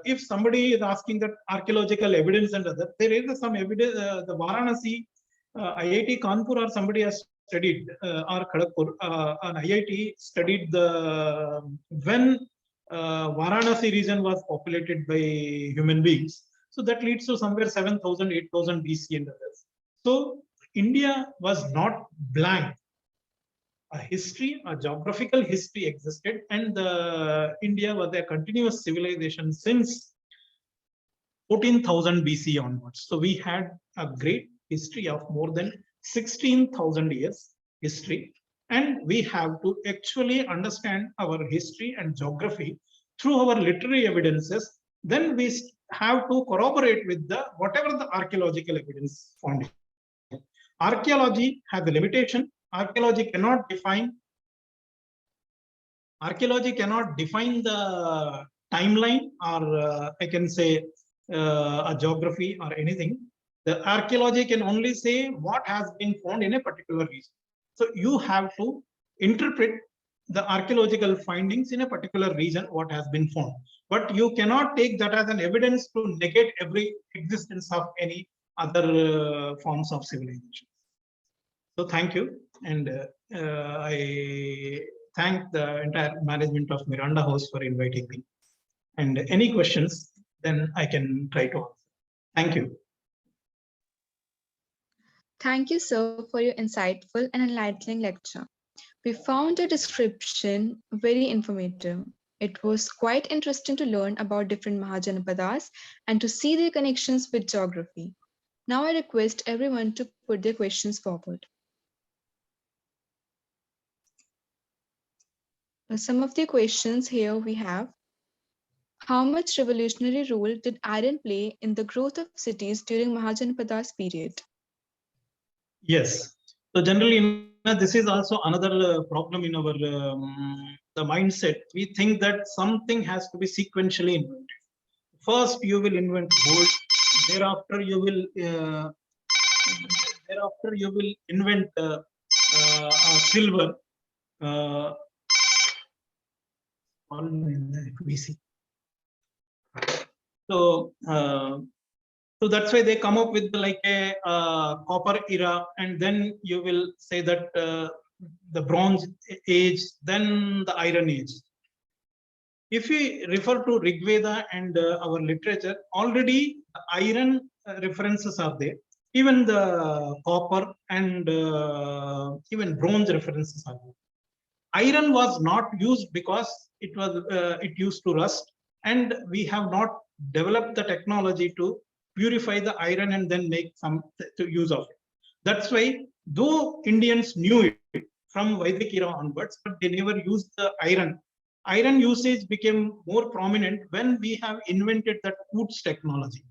if somebody is asking that archaeological evidence and other, there is some evidence, the Varanasi, IIT Kanpur or somebody has studied, or Kharagpur, an IIT studied when Varanasi region was populated by human beings. So that leads to somewhere 7,000, 8,000 BC and others. So India was not blank. A history, a geographical history existed, and India was a continuous civilization since 14,000 BC onwards. So we had a great history of more than 16,000 years history, and we have to actually understand our history and geography through our literary evidences. Then we have to corroborate with whatever the archaeological evidence found. Archaeology has a limitation. Archaeology cannot define the timeline, or I can say a geography or anything. The archaeology can only say what has been found in a particular region. So you have to interpret the archaeological findings in a particular region, what has been found. But you cannot take that as an evidence to negate every existence of any other forms of civilization. So thank you, and I thank the entire management of Miranda House for inviting me. And any questions, then I can try to answer. Thank you. Thank you, sir, for your insightful and enlightening lecture. We found the description very informative. It was quite interesting to learn about different Mahajanapadas and to see their connections with geography. Now I request everyone to put their questions forward. Some of the questions here we have. How much revolutionary role did iron play in the growth of cities during Mahajanapadas period? Yes. So generally, this is also another problem in our the mindset. We think that something has to be sequentially invented. First, you will invent gold. Thereafter, you will invent silver. So that's why they come up with like a copper era, and then you will say that the Bronze Age, then the Iron Age. If we refer to Rig Veda and our literature, already iron references are there. Even the copper and even bronze references are there. Iron was not used because it used to rust, and we have not developed the technology to purify the iron and then make some use of it. That's why, though Indians knew it from Vedic era onwards, but they never used the iron. Iron usage became more prominent when we have invented that Woods technology,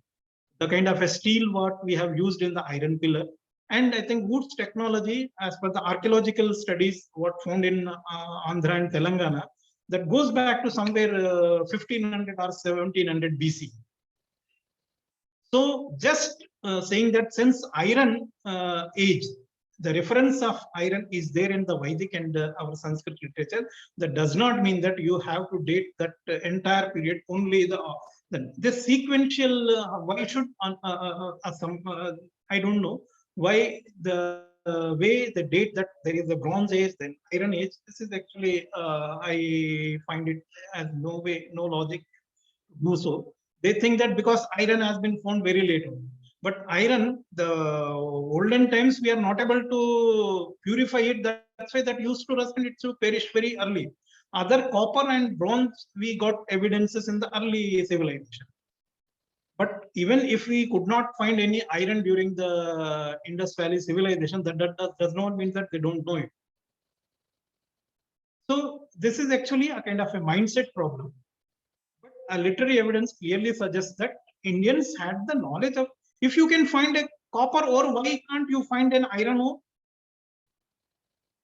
the kind of a steel what we have used in the iron pillar. And I think Woods technology, as per the archaeological studies, what found in Andhra and Telangana, that goes back to somewhere 1500 or 1700 BC. So just saying that since iron age, the reference of iron is there in the Vedic and our Sanskrit literature, that does not mean that you have to date that entire period only the sequential. Why should I don't know why the way the date that there is the Bronze Age, then Iron Age. This is actually I find it as no way, no logic to do so. They think that because iron has been found very late on. But iron, the olden times, we are not able to purify it. That's why that used to rust and it to perish very early. Other copper and bronze, we got evidences in the early civilization. But even if we could not find any iron during the Indus Valley civilization, that does not mean that they don't know it. So this is actually a kind of a mindset problem. But literary evidence clearly suggests that Indians had the knowledge of, if you can find a copper ore, why can't you find an iron ore?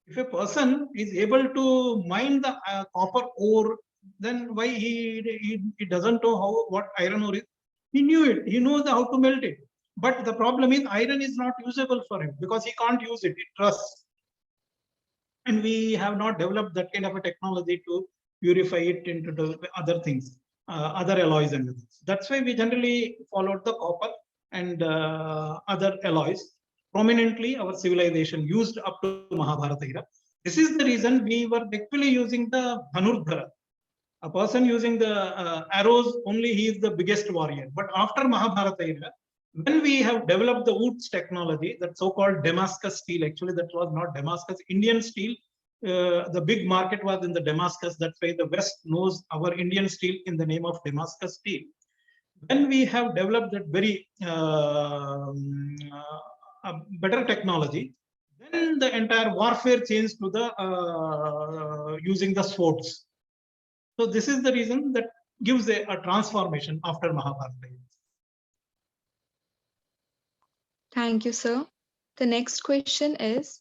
If a person is able to mine the copper ore, then why he doesn't know what iron ore is? He knew it. He knows how to melt it. But the problem is iron is not usable for him because he can't use it. It rusts. And we have not developed that kind of a technology to purify it into the other things, other alloys and others. That's why we generally followed the copper and other alloys. Prominently, our civilization used up to Mahabharata era. This is the reason we were actually using the Dhanurdhara. A person using the arrows, only he is the biggest warrior. But after Mahabharata era, when we have developed the Woods technology, that so-called Damascus steel, actually that was not Damascus, Indian steel, the big market was in the Damascus. That's why the West knows our Indian steel in the name of Damascus steel. When we have developed that very better technology, then the entire warfare changed to the using the swords. So this is the reason that gives a transformation after Mahabharata. Thank you, sir. The next question is,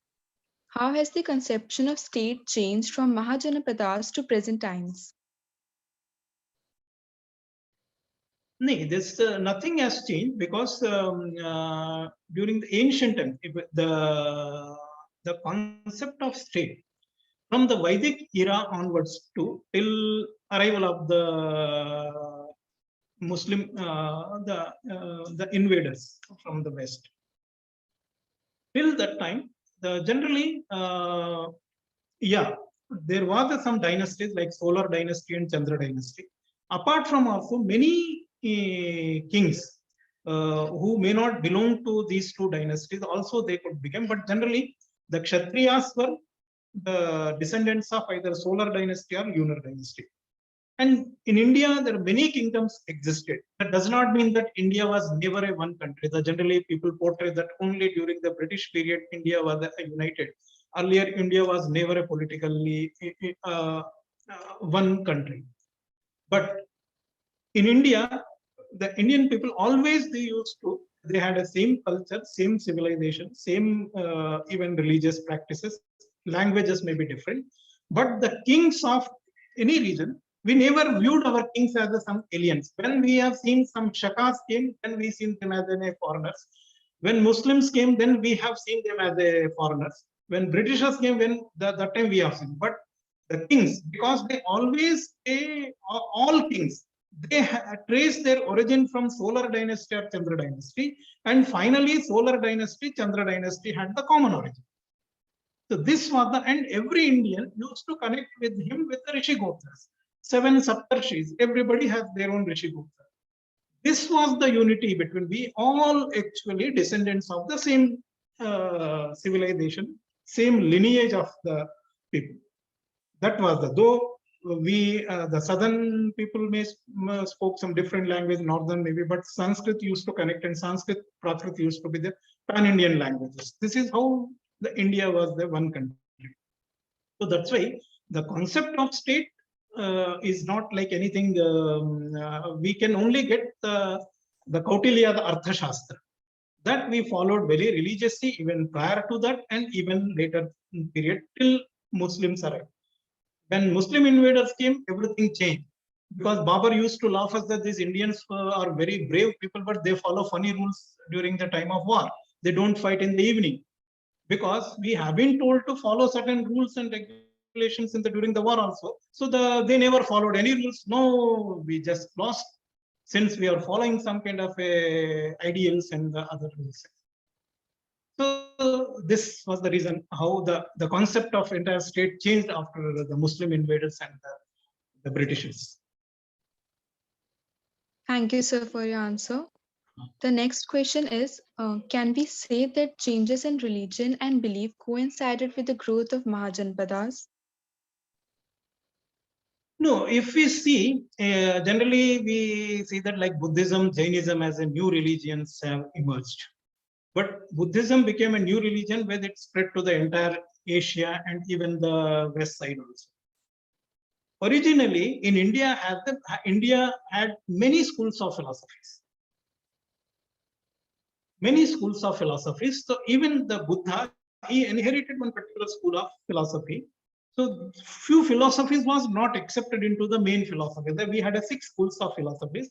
how has the conception of state changed from Mahajanapadas to present times? No, this nothing has changed because during the ancient time, the concept of state from the Vedic era onwards to till arrival of the Muslim the invaders from the West. Till that time, generally, there was some dynasties like Solar dynasty and Chandra dynasty. Apart from also many kings who may not belong to these two dynasties, also they could become. But generally, the Kshatriyas were the descendants of either Solar dynasty or Lunar dynasty. And in India, there are many kingdoms existed. That does not mean that India was never a one country. Generally, people portray that only during the British period, India was united. Earlier, India was never a politically one country. But in India, the Indian people always they had a same culture, same civilization, same even religious practices. Languages may be different, but the kings of any region, we never viewed our kings as some aliens. When we have seen some Shakas came, then we seen them as foreigners. When Muslims came, then we have seen them as foreigners. When Britishers came, that time we have seen. But the kings, because all kings, they trace their origin from Solar dynasty or Chandra dynasty, and finally Solar dynasty, Chandra dynasty had the common origin. So this was the, and every Indian used to connect with him with the Rishi Gotras. 7 Saptarshis, everybody has their own Rishi Gotra. This was the unity between, we all actually descendants of the same civilization, same lineage of the people. That was the, though we, the southern people may spoke some different language, northern maybe, but Sanskrit used to connect, and Sanskrit, Prakrit used to be the pan-Indian languages. This is how the India was the one country. So that's why the concept of state is not like anything. We can only get the Kautilya, the Arthashastra. That we followed very religiously even prior to that, and even later period till Muslims arrived. When Muslim invaders came, everything changed. Because Babar used to laugh us that these Indians are very brave people, but they follow funny rules during the time of war. They don't fight in the evening. Because we have been told to follow certain rules and regulations in the during the war also. So they never followed any rules. No, we just lost since we are following some kind of ideals and the other rules. So this was the reason how the concept of entire state changed after the Muslim invaders and the Britishers. Thank you, sir, for your answer. The next question is, can we say that changes in religion and belief coincided with the growth of Mahajanapadas? No, if we see, generally we see that like Buddhism, Jainism as a new religions have emerged. But Buddhism became a new religion when it spread to the entire Asia and even the West side also. Originally, in India, India had many schools of philosophies. Many schools of philosophies. So even the Buddha, he inherited one particular school of philosophy. So few philosophies was not accepted into the main philosophy. Then we had 6 schools of philosophies.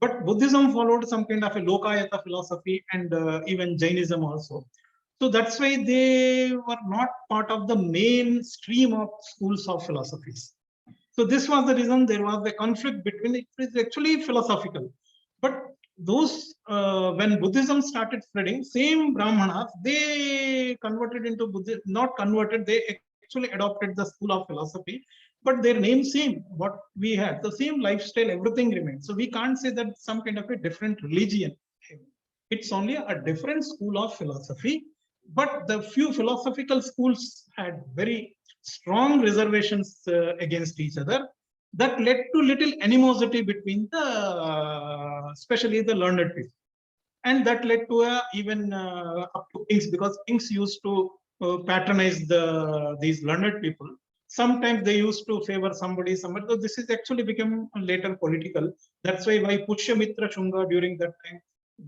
But Buddhism followed some kind of a Lokayata philosophy, and even Jainism also. So that's why they were not part of the main stream of schools of philosophies. So this was the reason there was a conflict between, it is actually philosophical. But those, when Buddhism started spreading, same Brahmanas, they converted into Buddhism, not converted, they actually adopted the school of philosophy, but their name same, what we had, the same lifestyle, everything remains. So we can't say that some kind of a different religion. It's only a different school of philosophy, but the few philosophical schools had very strong reservations against each other. That led to little animosity between the, especially the learned people. And that led to even up to kings, because kings used to patronize these learned people. Sometimes they used to favor somebody. So this is actually become later political. That's why Pushyamitra Shunga during that time,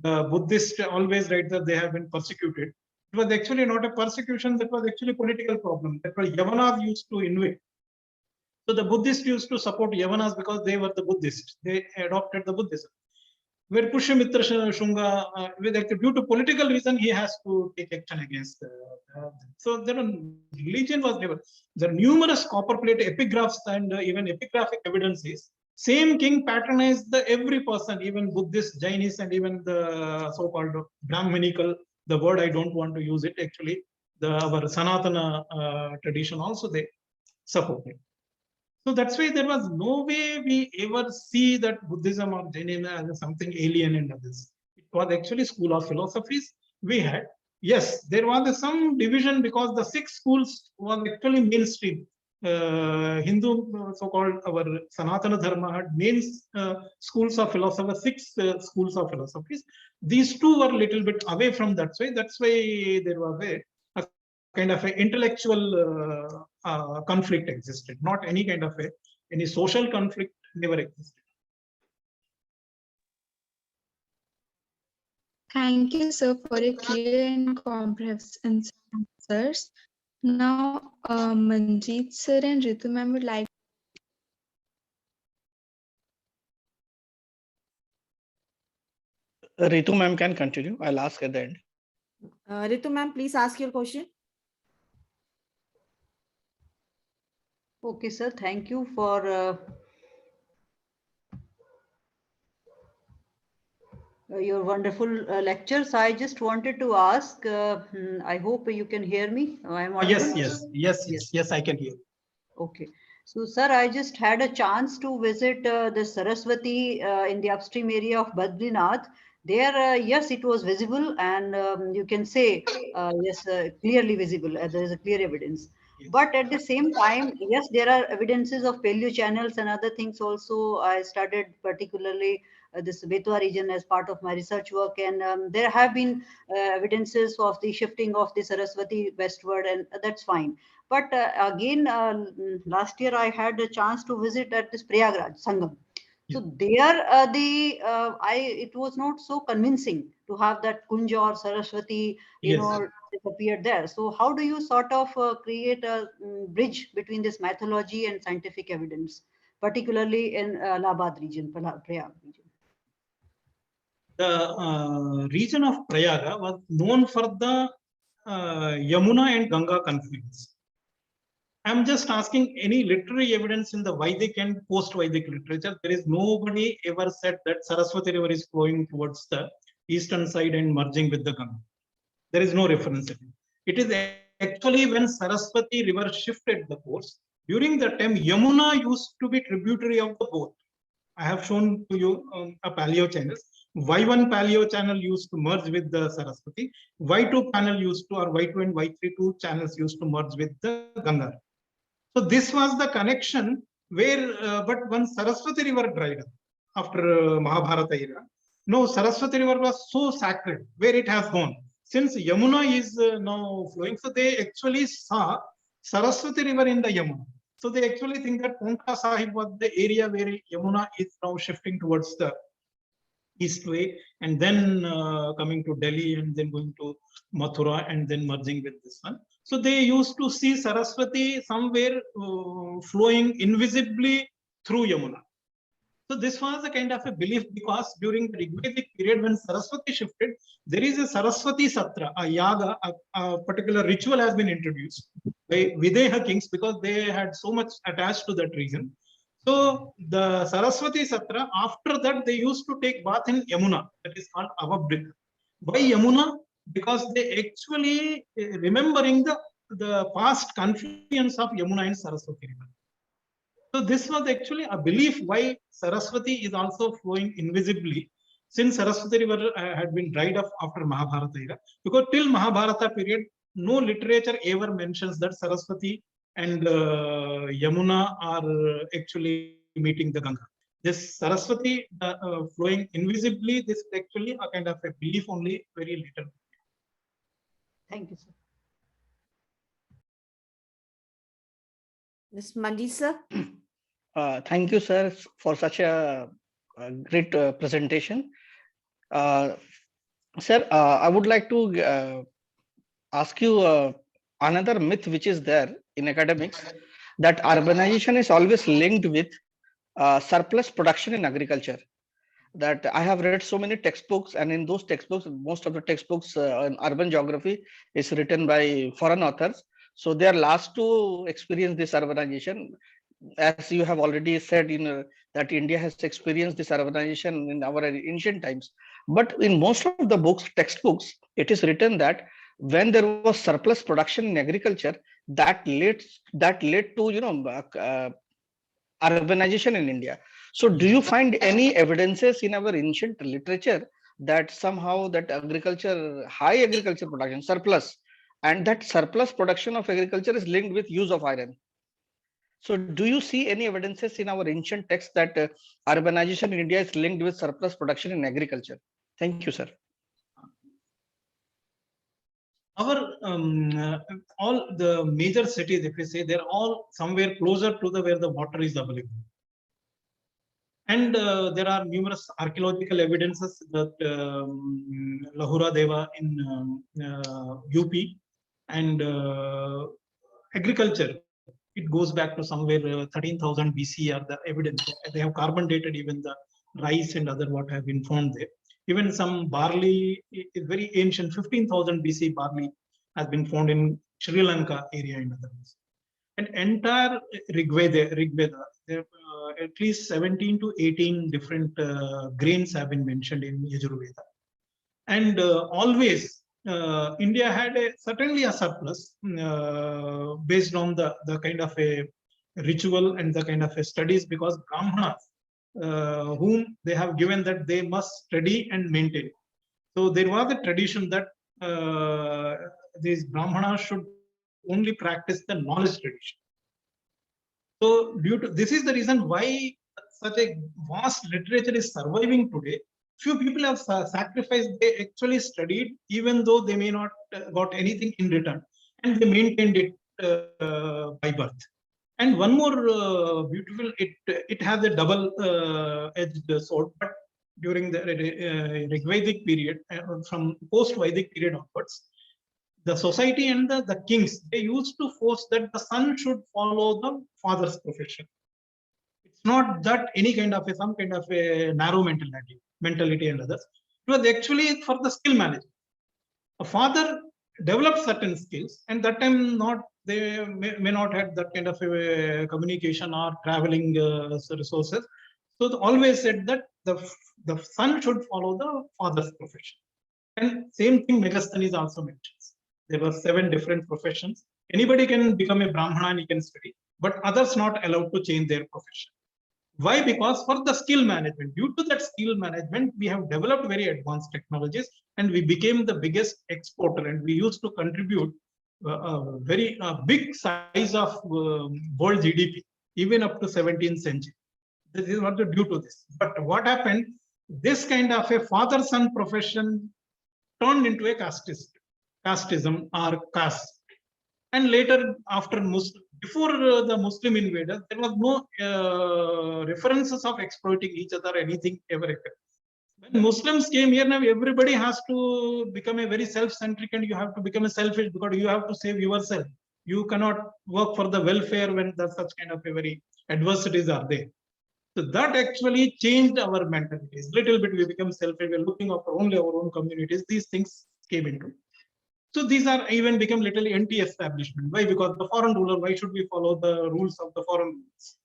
the Buddhists always write that they have been persecuted. It was actually not a persecution, that was actually political problem. That was Yavanas used to invade. So the Buddhists used to support Yavanas because they were the Buddhists. They adopted the Buddhism. Where Pushyamitra Shunga, due to political reason, he has to take action against. So there are, religion was never. There are numerous copper plate epigraphs and even epigraphic evidences. Same king patronized the every person, even Buddhist, Jainis, and even the so-called Brahmanical. The word I don't want to use it actually. Our Sanatana tradition also they supported. So that's why there was no way we ever see that Buddhism or Jainism as something alien in others. It was actually school of philosophies we had. Yes, there was some division because the 6 schools was actually mainstream. Hindu, so-called our Sanatana Dharma had main schools of philosophy, 6 schools of philosophies. These 2 were a little bit away from that. So that's why there was a kind of an intellectual conflict existed, not any kind of any social conflict never existed. Thank you, sir, for your clear and comprehensive answers. Now, Manjeet sir and Ritu ma'am would like. Ritu ma'am can continue. I'll ask at the end. Ritu ma'am, please ask your question. Okay, sir. Thank you for your wonderful lectures. I just wanted to ask, I hope you can hear me. I am Yes, audible? yes, yes, Yes. yes, yes, I can hear. Okay. So, sir, I just had a chance to visit the Saraswati in the upstream area of Badrinath. There, yes, it was visible, and you can say, yes, clearly visible. There is a clear evidence. Yes. But at the same time, yes, there are evidences of paleo channels and other things also. I studied particularly this Vedveer region as part of my research work, and there have been evidences of the shifting of the Saraswati westward, and that's fine. But again, last year I had a chance to visit at this Prayagraj Sangam. Yes. So there, it was not so convincing to have that Kunja or Saraswati, Yes. appeared there. So how do you sort of create a bridge between this mythology and scientific evidence, particularly in Labad region, Prayag region? The region of Prayaga was known for the Yamuna and Ganga confluence. I'm just asking any literary evidence in the Vedic and post-Vedic literature. There is nobody ever said that Saraswati River is flowing towards the eastern side and merging with the Ganga. There is no reference. It is actually when Saraswati River shifted the course. During the time, Yamuna used to be tributary of the both. I have shown to you a paleo channel. Y1 paleo channel used to merge with the Saraswati. Y2 panel used to, or Y2 and Y3 two channels used to merge with the Ganga. So this was the connection where, but when Saraswati River dried up after Mahabharata era, no, Saraswati River was so sacred where it has gone. Since Yamuna is now flowing, so they actually saw Saraswati River in the Yamuna. So they actually think that Ponka Sahib was the area where Yamuna is now shifting towards the east way, and then coming to Delhi, and then going to Mathura, and then merging with this one. So they used to see Saraswati somewhere flowing invisibly through Yamuna. So this was a kind of a belief, because during the Rigvedic period when Saraswati shifted, there is a Saraswati Satra, a yaga, a particular ritual has been introduced by Videha kings, because they had so much attached to that region. So the Saraswati Satra, after that they used to take bath in Yamuna, that is called Avabhrita. Why Yamuna? Because they actually remembering the past confluence of Yamuna and Saraswati River. So this was actually a belief why Saraswati is also flowing invisibly, since Saraswati River had been dried up after Mahabharata era. Because till Mahabharata period, no literature ever mentions that Saraswati and Yamuna are actually meeting the Ganga. This Saraswati flowing invisibly, this is actually a kind of a belief only, very little. Thank you, sir. Ms. Mandisa? Thank you, sir, for such a great presentation. Sir, I would like to ask you another myth which is there in academics, that urbanization is always linked with surplus production in agriculture. That I have read so many textbooks, and in those textbooks, most of the textbooks in urban geography is written by foreign authors. So they are last to experience this urbanization. As you have already said, that India has experienced this urbanization in our ancient times. But in most of the books, textbooks, it is written that when there was surplus production in agriculture, that led to urbanization in India. So do you find any evidences in our ancient literature that somehow that high agriculture production, surplus, and that surplus production of agriculture is linked with use of iron? So do you see any evidences in our ancient texts that urbanization in India is linked with surplus production in agriculture? Thank you, sir. Our all the major cities, if we say, they're all somewhere closer to where the water is available. And there are numerous archaeological evidences that Lahura Deva in UP, and agriculture, it goes back to somewhere 13,000 BC are the evidence. They have carbon dated even the rice and other what have been found there. Even some barley is very ancient, 15,000 BC barley has been found in Sri Lanka area and others. And entire Rigveda, there, at least 17 to 18 different grains have been mentioned in Yajurveda. And always India had certainly a surplus based on the kind of a ritual and the kind of a studies, because Brahmanas, whom they have given that they must study and maintain. So there was a tradition that these Brahmanas should only practice the knowledge tradition. So due to this is the reason why such a vast literature is surviving today. Few people have sacrificed, they actually studied, even though they may not got anything in return, and they maintained it by birth. And one more beautiful, it has a double edged sword, but during the Rigvedic period, from post-Vedic period onwards, the society and the kings, they used to force that the son should follow the father's profession. It's not that any kind of some kind of a narrow mentality and others. It was actually for the skill management. A father developed certain skills, and that time not they may not have that kind of a communication or traveling resources. So they always said that the son should follow the father's profession. And same thing Megasthenes also mentions. There were 7 different professions. Anybody can become a Brahmana and he can study, but others not allowed to change their profession. Why? Because for the skill management, due to that skill management, we have developed very advanced technologies, and we became the biggest exporter, and we used to contribute a very big size of world GDP, even up to 17th century. This is not due to this. But what happened, this kind of a father-son profession turned into a casteism or caste. And later, after before the Muslim invaders, there was no references of exploiting each other, anything ever occurred. When Muslims came here, now everybody has to become a very self-centric, and you have to become a selfish, because you have to save yourself. You cannot work for the welfare when there's such kind of a very adversities are there. So that actually changed our mentalities. Little bit we become selfish, we're looking after only our own communities. These things came into. So these are even become literally anti-establishment. Why? Because the foreign ruler, why should we follow the rules of the foreign rulers?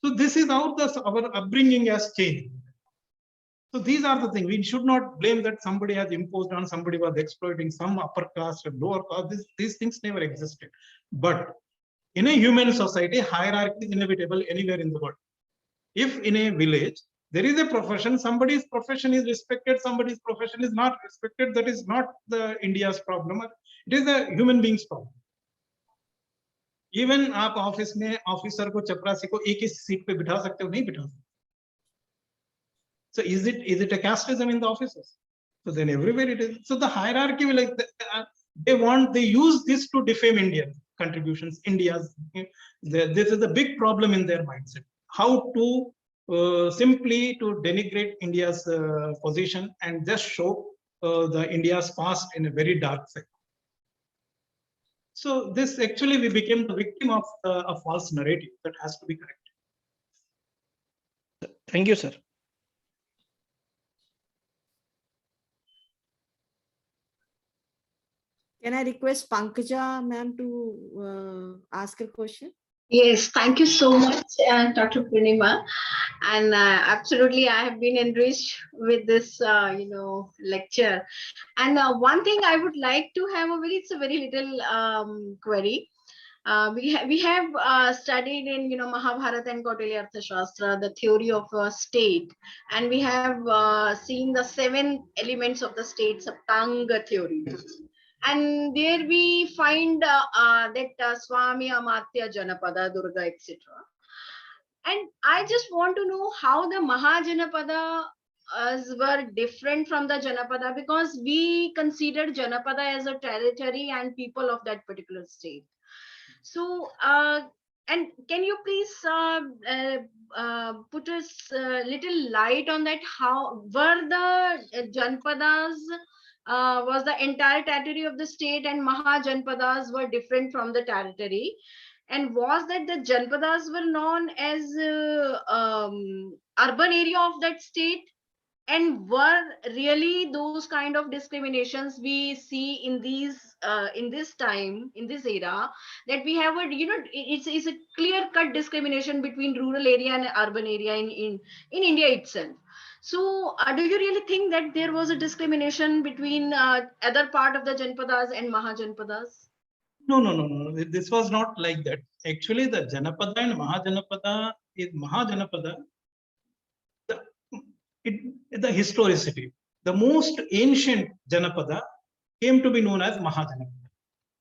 So this is how our upbringing has changed. So these are the things. We should not blame that somebody has imposed on, somebody was exploiting some upper caste and lower caste. These things never existed. But in a human society, hierarchy is inevitable anywhere in the world. If in a village, there is a profession, somebody's profession is respected, somebody's profession is not respected, that is not the India's problem. It is a human being's problem. Even आप office में officer को चपरासी को एक ही seat पे बिठा सकते हो, नहीं बिठा सकते. So is it a casteism in the offices? So then everywhere it is. So the hierarchy will they use this to defame Indian contributions, India's. This is a big problem in their mindset. How to simply to denigrate India's position and just show the India's past in a very dark side. So this actually we became the victim of a false narrative that has to be corrected. Thank you, sir. Can I request Pankaja ma'am to ask a question? Yes, thank you so much, Dr. Purnima. And absolutely, I have been enriched with this, lecture. And one thing I would like to have it's a very little query. We have studied in Mahabharata and Kautilya Arthashastra the theory of a state, and we have seen the 7 elements of the state, Saptanga theory. And there we find that Swami, Amatya, Janapada, Durga, etc. And I just want to know how the Mahajanapadas were different from the Janapada, because we considered Janapada as a territory and people of that particular state. So, and can you please put a little light on that? How were the Janapadas? Was the entire territory of the state, and Mahajanpadas were different from the territory? And was that the Janpadas were known as urban area of that state? And were really those kind of discriminations we see in this time, in this era, that we have a, it's a clear cut discrimination between rural area and urban area in India itself. So do you really think that there was a discrimination between other part of the Janpadas and Mahajanpadas? No, no, no, no. This was not like that. Actually, the Janapada and Mahajanapada is Mahajanapada, the, the historicity. The most ancient Janapada came to be known as Mahajanapada.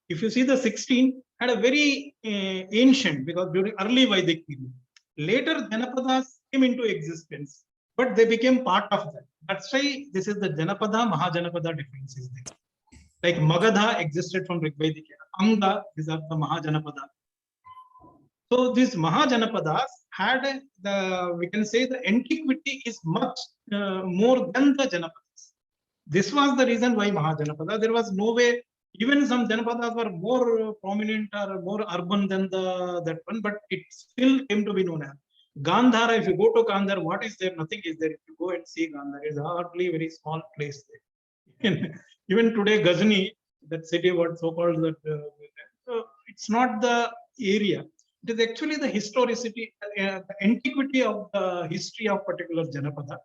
If you see the 16 had a very ancient, because during early Vedic period. Later Janapadas came into existence, but they became part of that. That's why this is the Janapada Mahajanapada difference is there. Like Magadha existed from Rigvedic era. Anga, these are the Mahajanapada. So these Mahajanapadas had the, we can say the antiquity is much more than the Janapadas. This was the reason why Mahajanapada. There was no way, even some Janapadas were more prominent or more urban than that one, but it still came to be known as Gandhara. If you go to Gandhara, what is there? Nothing is there. If you go and see Gandhara, it's hardly very small place there. Even today, Ghazni, that city, what so-called that, it's not the area. It is actually the historicity, the antiquity of the history of particular Janapada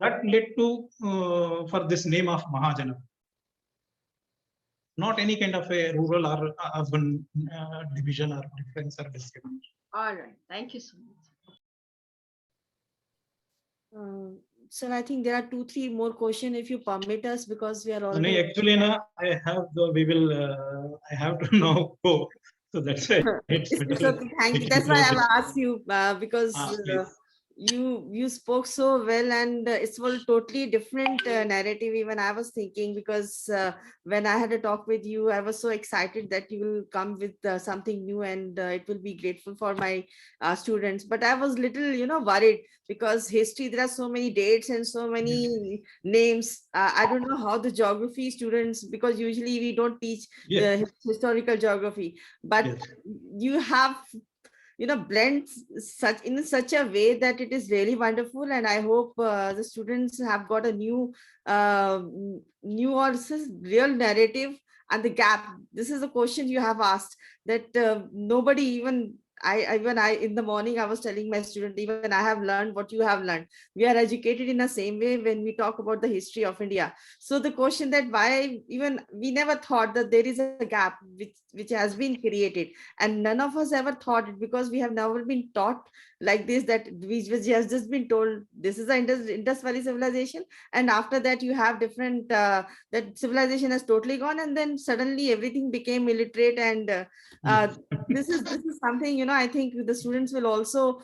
that led to for this name of Mahajanapada. Not any kind of a rural or urban division or difference or discrimination. All right, thank you so much. Sir, I think there are 2-3 more questions if you permit us, because we are No, already. actually, I have we will. I have to now go. So that's why it's okay. Thank you. That's why I've asked you because you spoke so well, and it's a totally different narrative. Even I was thinking, because when I had a talk with you, I was so excited that you will come with something new, and it will be grateful for my students. But I was little, worried, because history, there are so many dates and so many names. I don't know how the geography students, because usually we don't teach historical geography, but you have blend such a way that it is really wonderful. And I hope the students have got a new or real narrative. And the gap, this is the question you have asked, that nobody, even I in the morning, I was telling my student, even I have learned what you have learned. We are educated in the same way when we talk about the history of India. So the question that why even we never thought that there is a gap which has been created, and none of us ever thought it, because we have never been taught like this, that we just been told this is the Indus Valley civilization, and after that you have different that civilization has totally gone, and then suddenly everything became illiterate. And this is something, I think the students will also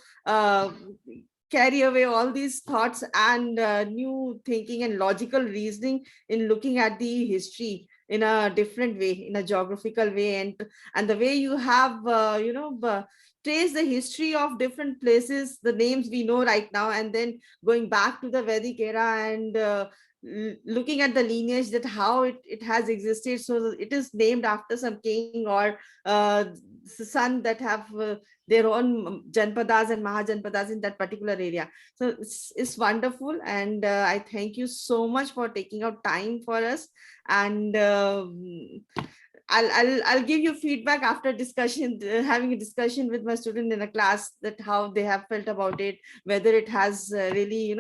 carry away all these thoughts and new thinking and logical reasoning in looking at the history in a different way, in a geographical way, and the way you have trace the history of different places, the names we know right now, and then going back to the Vedic era, and looking at the lineage, that how it has existed. So it is named after some king or son that have their own Janpadas and Mahajanpadas in that particular area. So it's wonderful, and I thank you so much for taking out time for us. And I'll give you feedback after discussion, having a discussion with my student in a class, that how they have felt about it, whether it has really,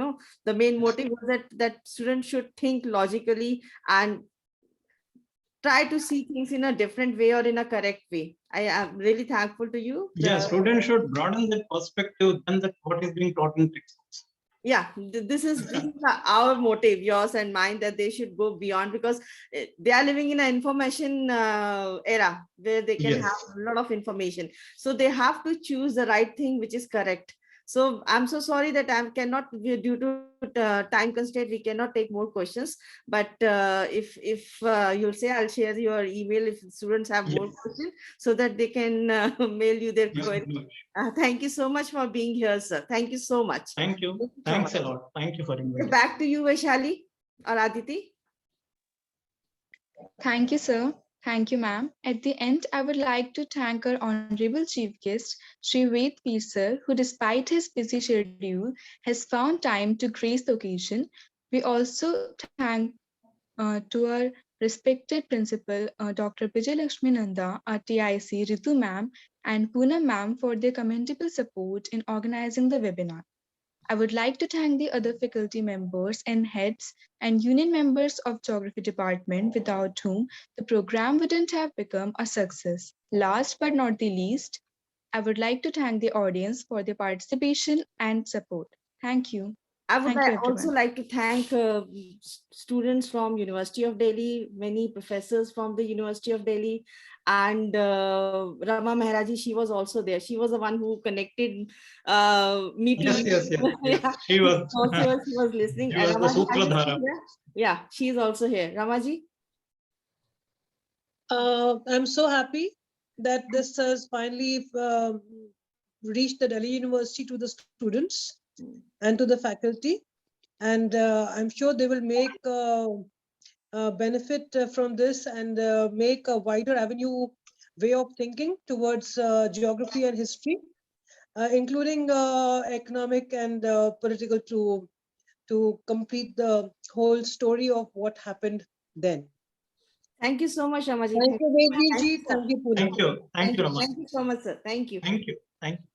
the main motive was that students should think logically and try to see things in a different way or in a correct way. I am really thankful to you. Students should broaden that perspective than that what is being taught in textbooks. Yeah, this is our motive, yours and mine, that they should go beyond, because they are living in an information era where they can have a lot of information. So they have to choose the right thing, which is correct. So I'm so sorry that I cannot, due to time constraint, we cannot take more questions. But if you'll say, I'll share your email if students have more questions, so that they can mail you their query. Thank you so much for being here, sir. Thank you so much. Thank you. Thanks a lot. Thank you for inviting. Back to you, Vaishali or Aditi. Thank you, sir. Thank you, ma'am. At the end, I would like to thank our Honorable Chief Guest, Sri Vedveer sir, who despite his busy schedule has found time to grace the occasion. We also thank to our respected principal, Dr. Vijay Lakshmi Nanda, our TIC, Ritu ma'am, and Poonam ma'am for their commendable support in organizing the webinar. I would like to thank the other faculty members and heads and union members of Geography Department without whom the program wouldn't have become a success. Last but not the least, I would like to thank the audience for their participation and support. Thank you. I would Thank you, also everyone. like to thank students from University of Delhi, many professors from the University of Delhi, and Rama Mehraji. She was also there. She was the one who connected me to Yes, you. yes, yes, yes. Yeah. She was, Also, she was listening. she was the Ramaji, are you still Sutradhara. here? Yeah, she is also here. Ramaji. I'm so happy that this has finally reached the Delhi University to the students and to the faculty. And I'm sure they will make benefit from this and make a wider avenue way of thinking towards geography and history, including economic and political to complete the whole story of what happened then. Thank you so much, Ramaji. Thank you, Vedveer Thank ji. you, sir. Thank you, Poonam. Thank you. Thank you, Raman. Thank you so much, sir. Thank you. Thank you. Thank you.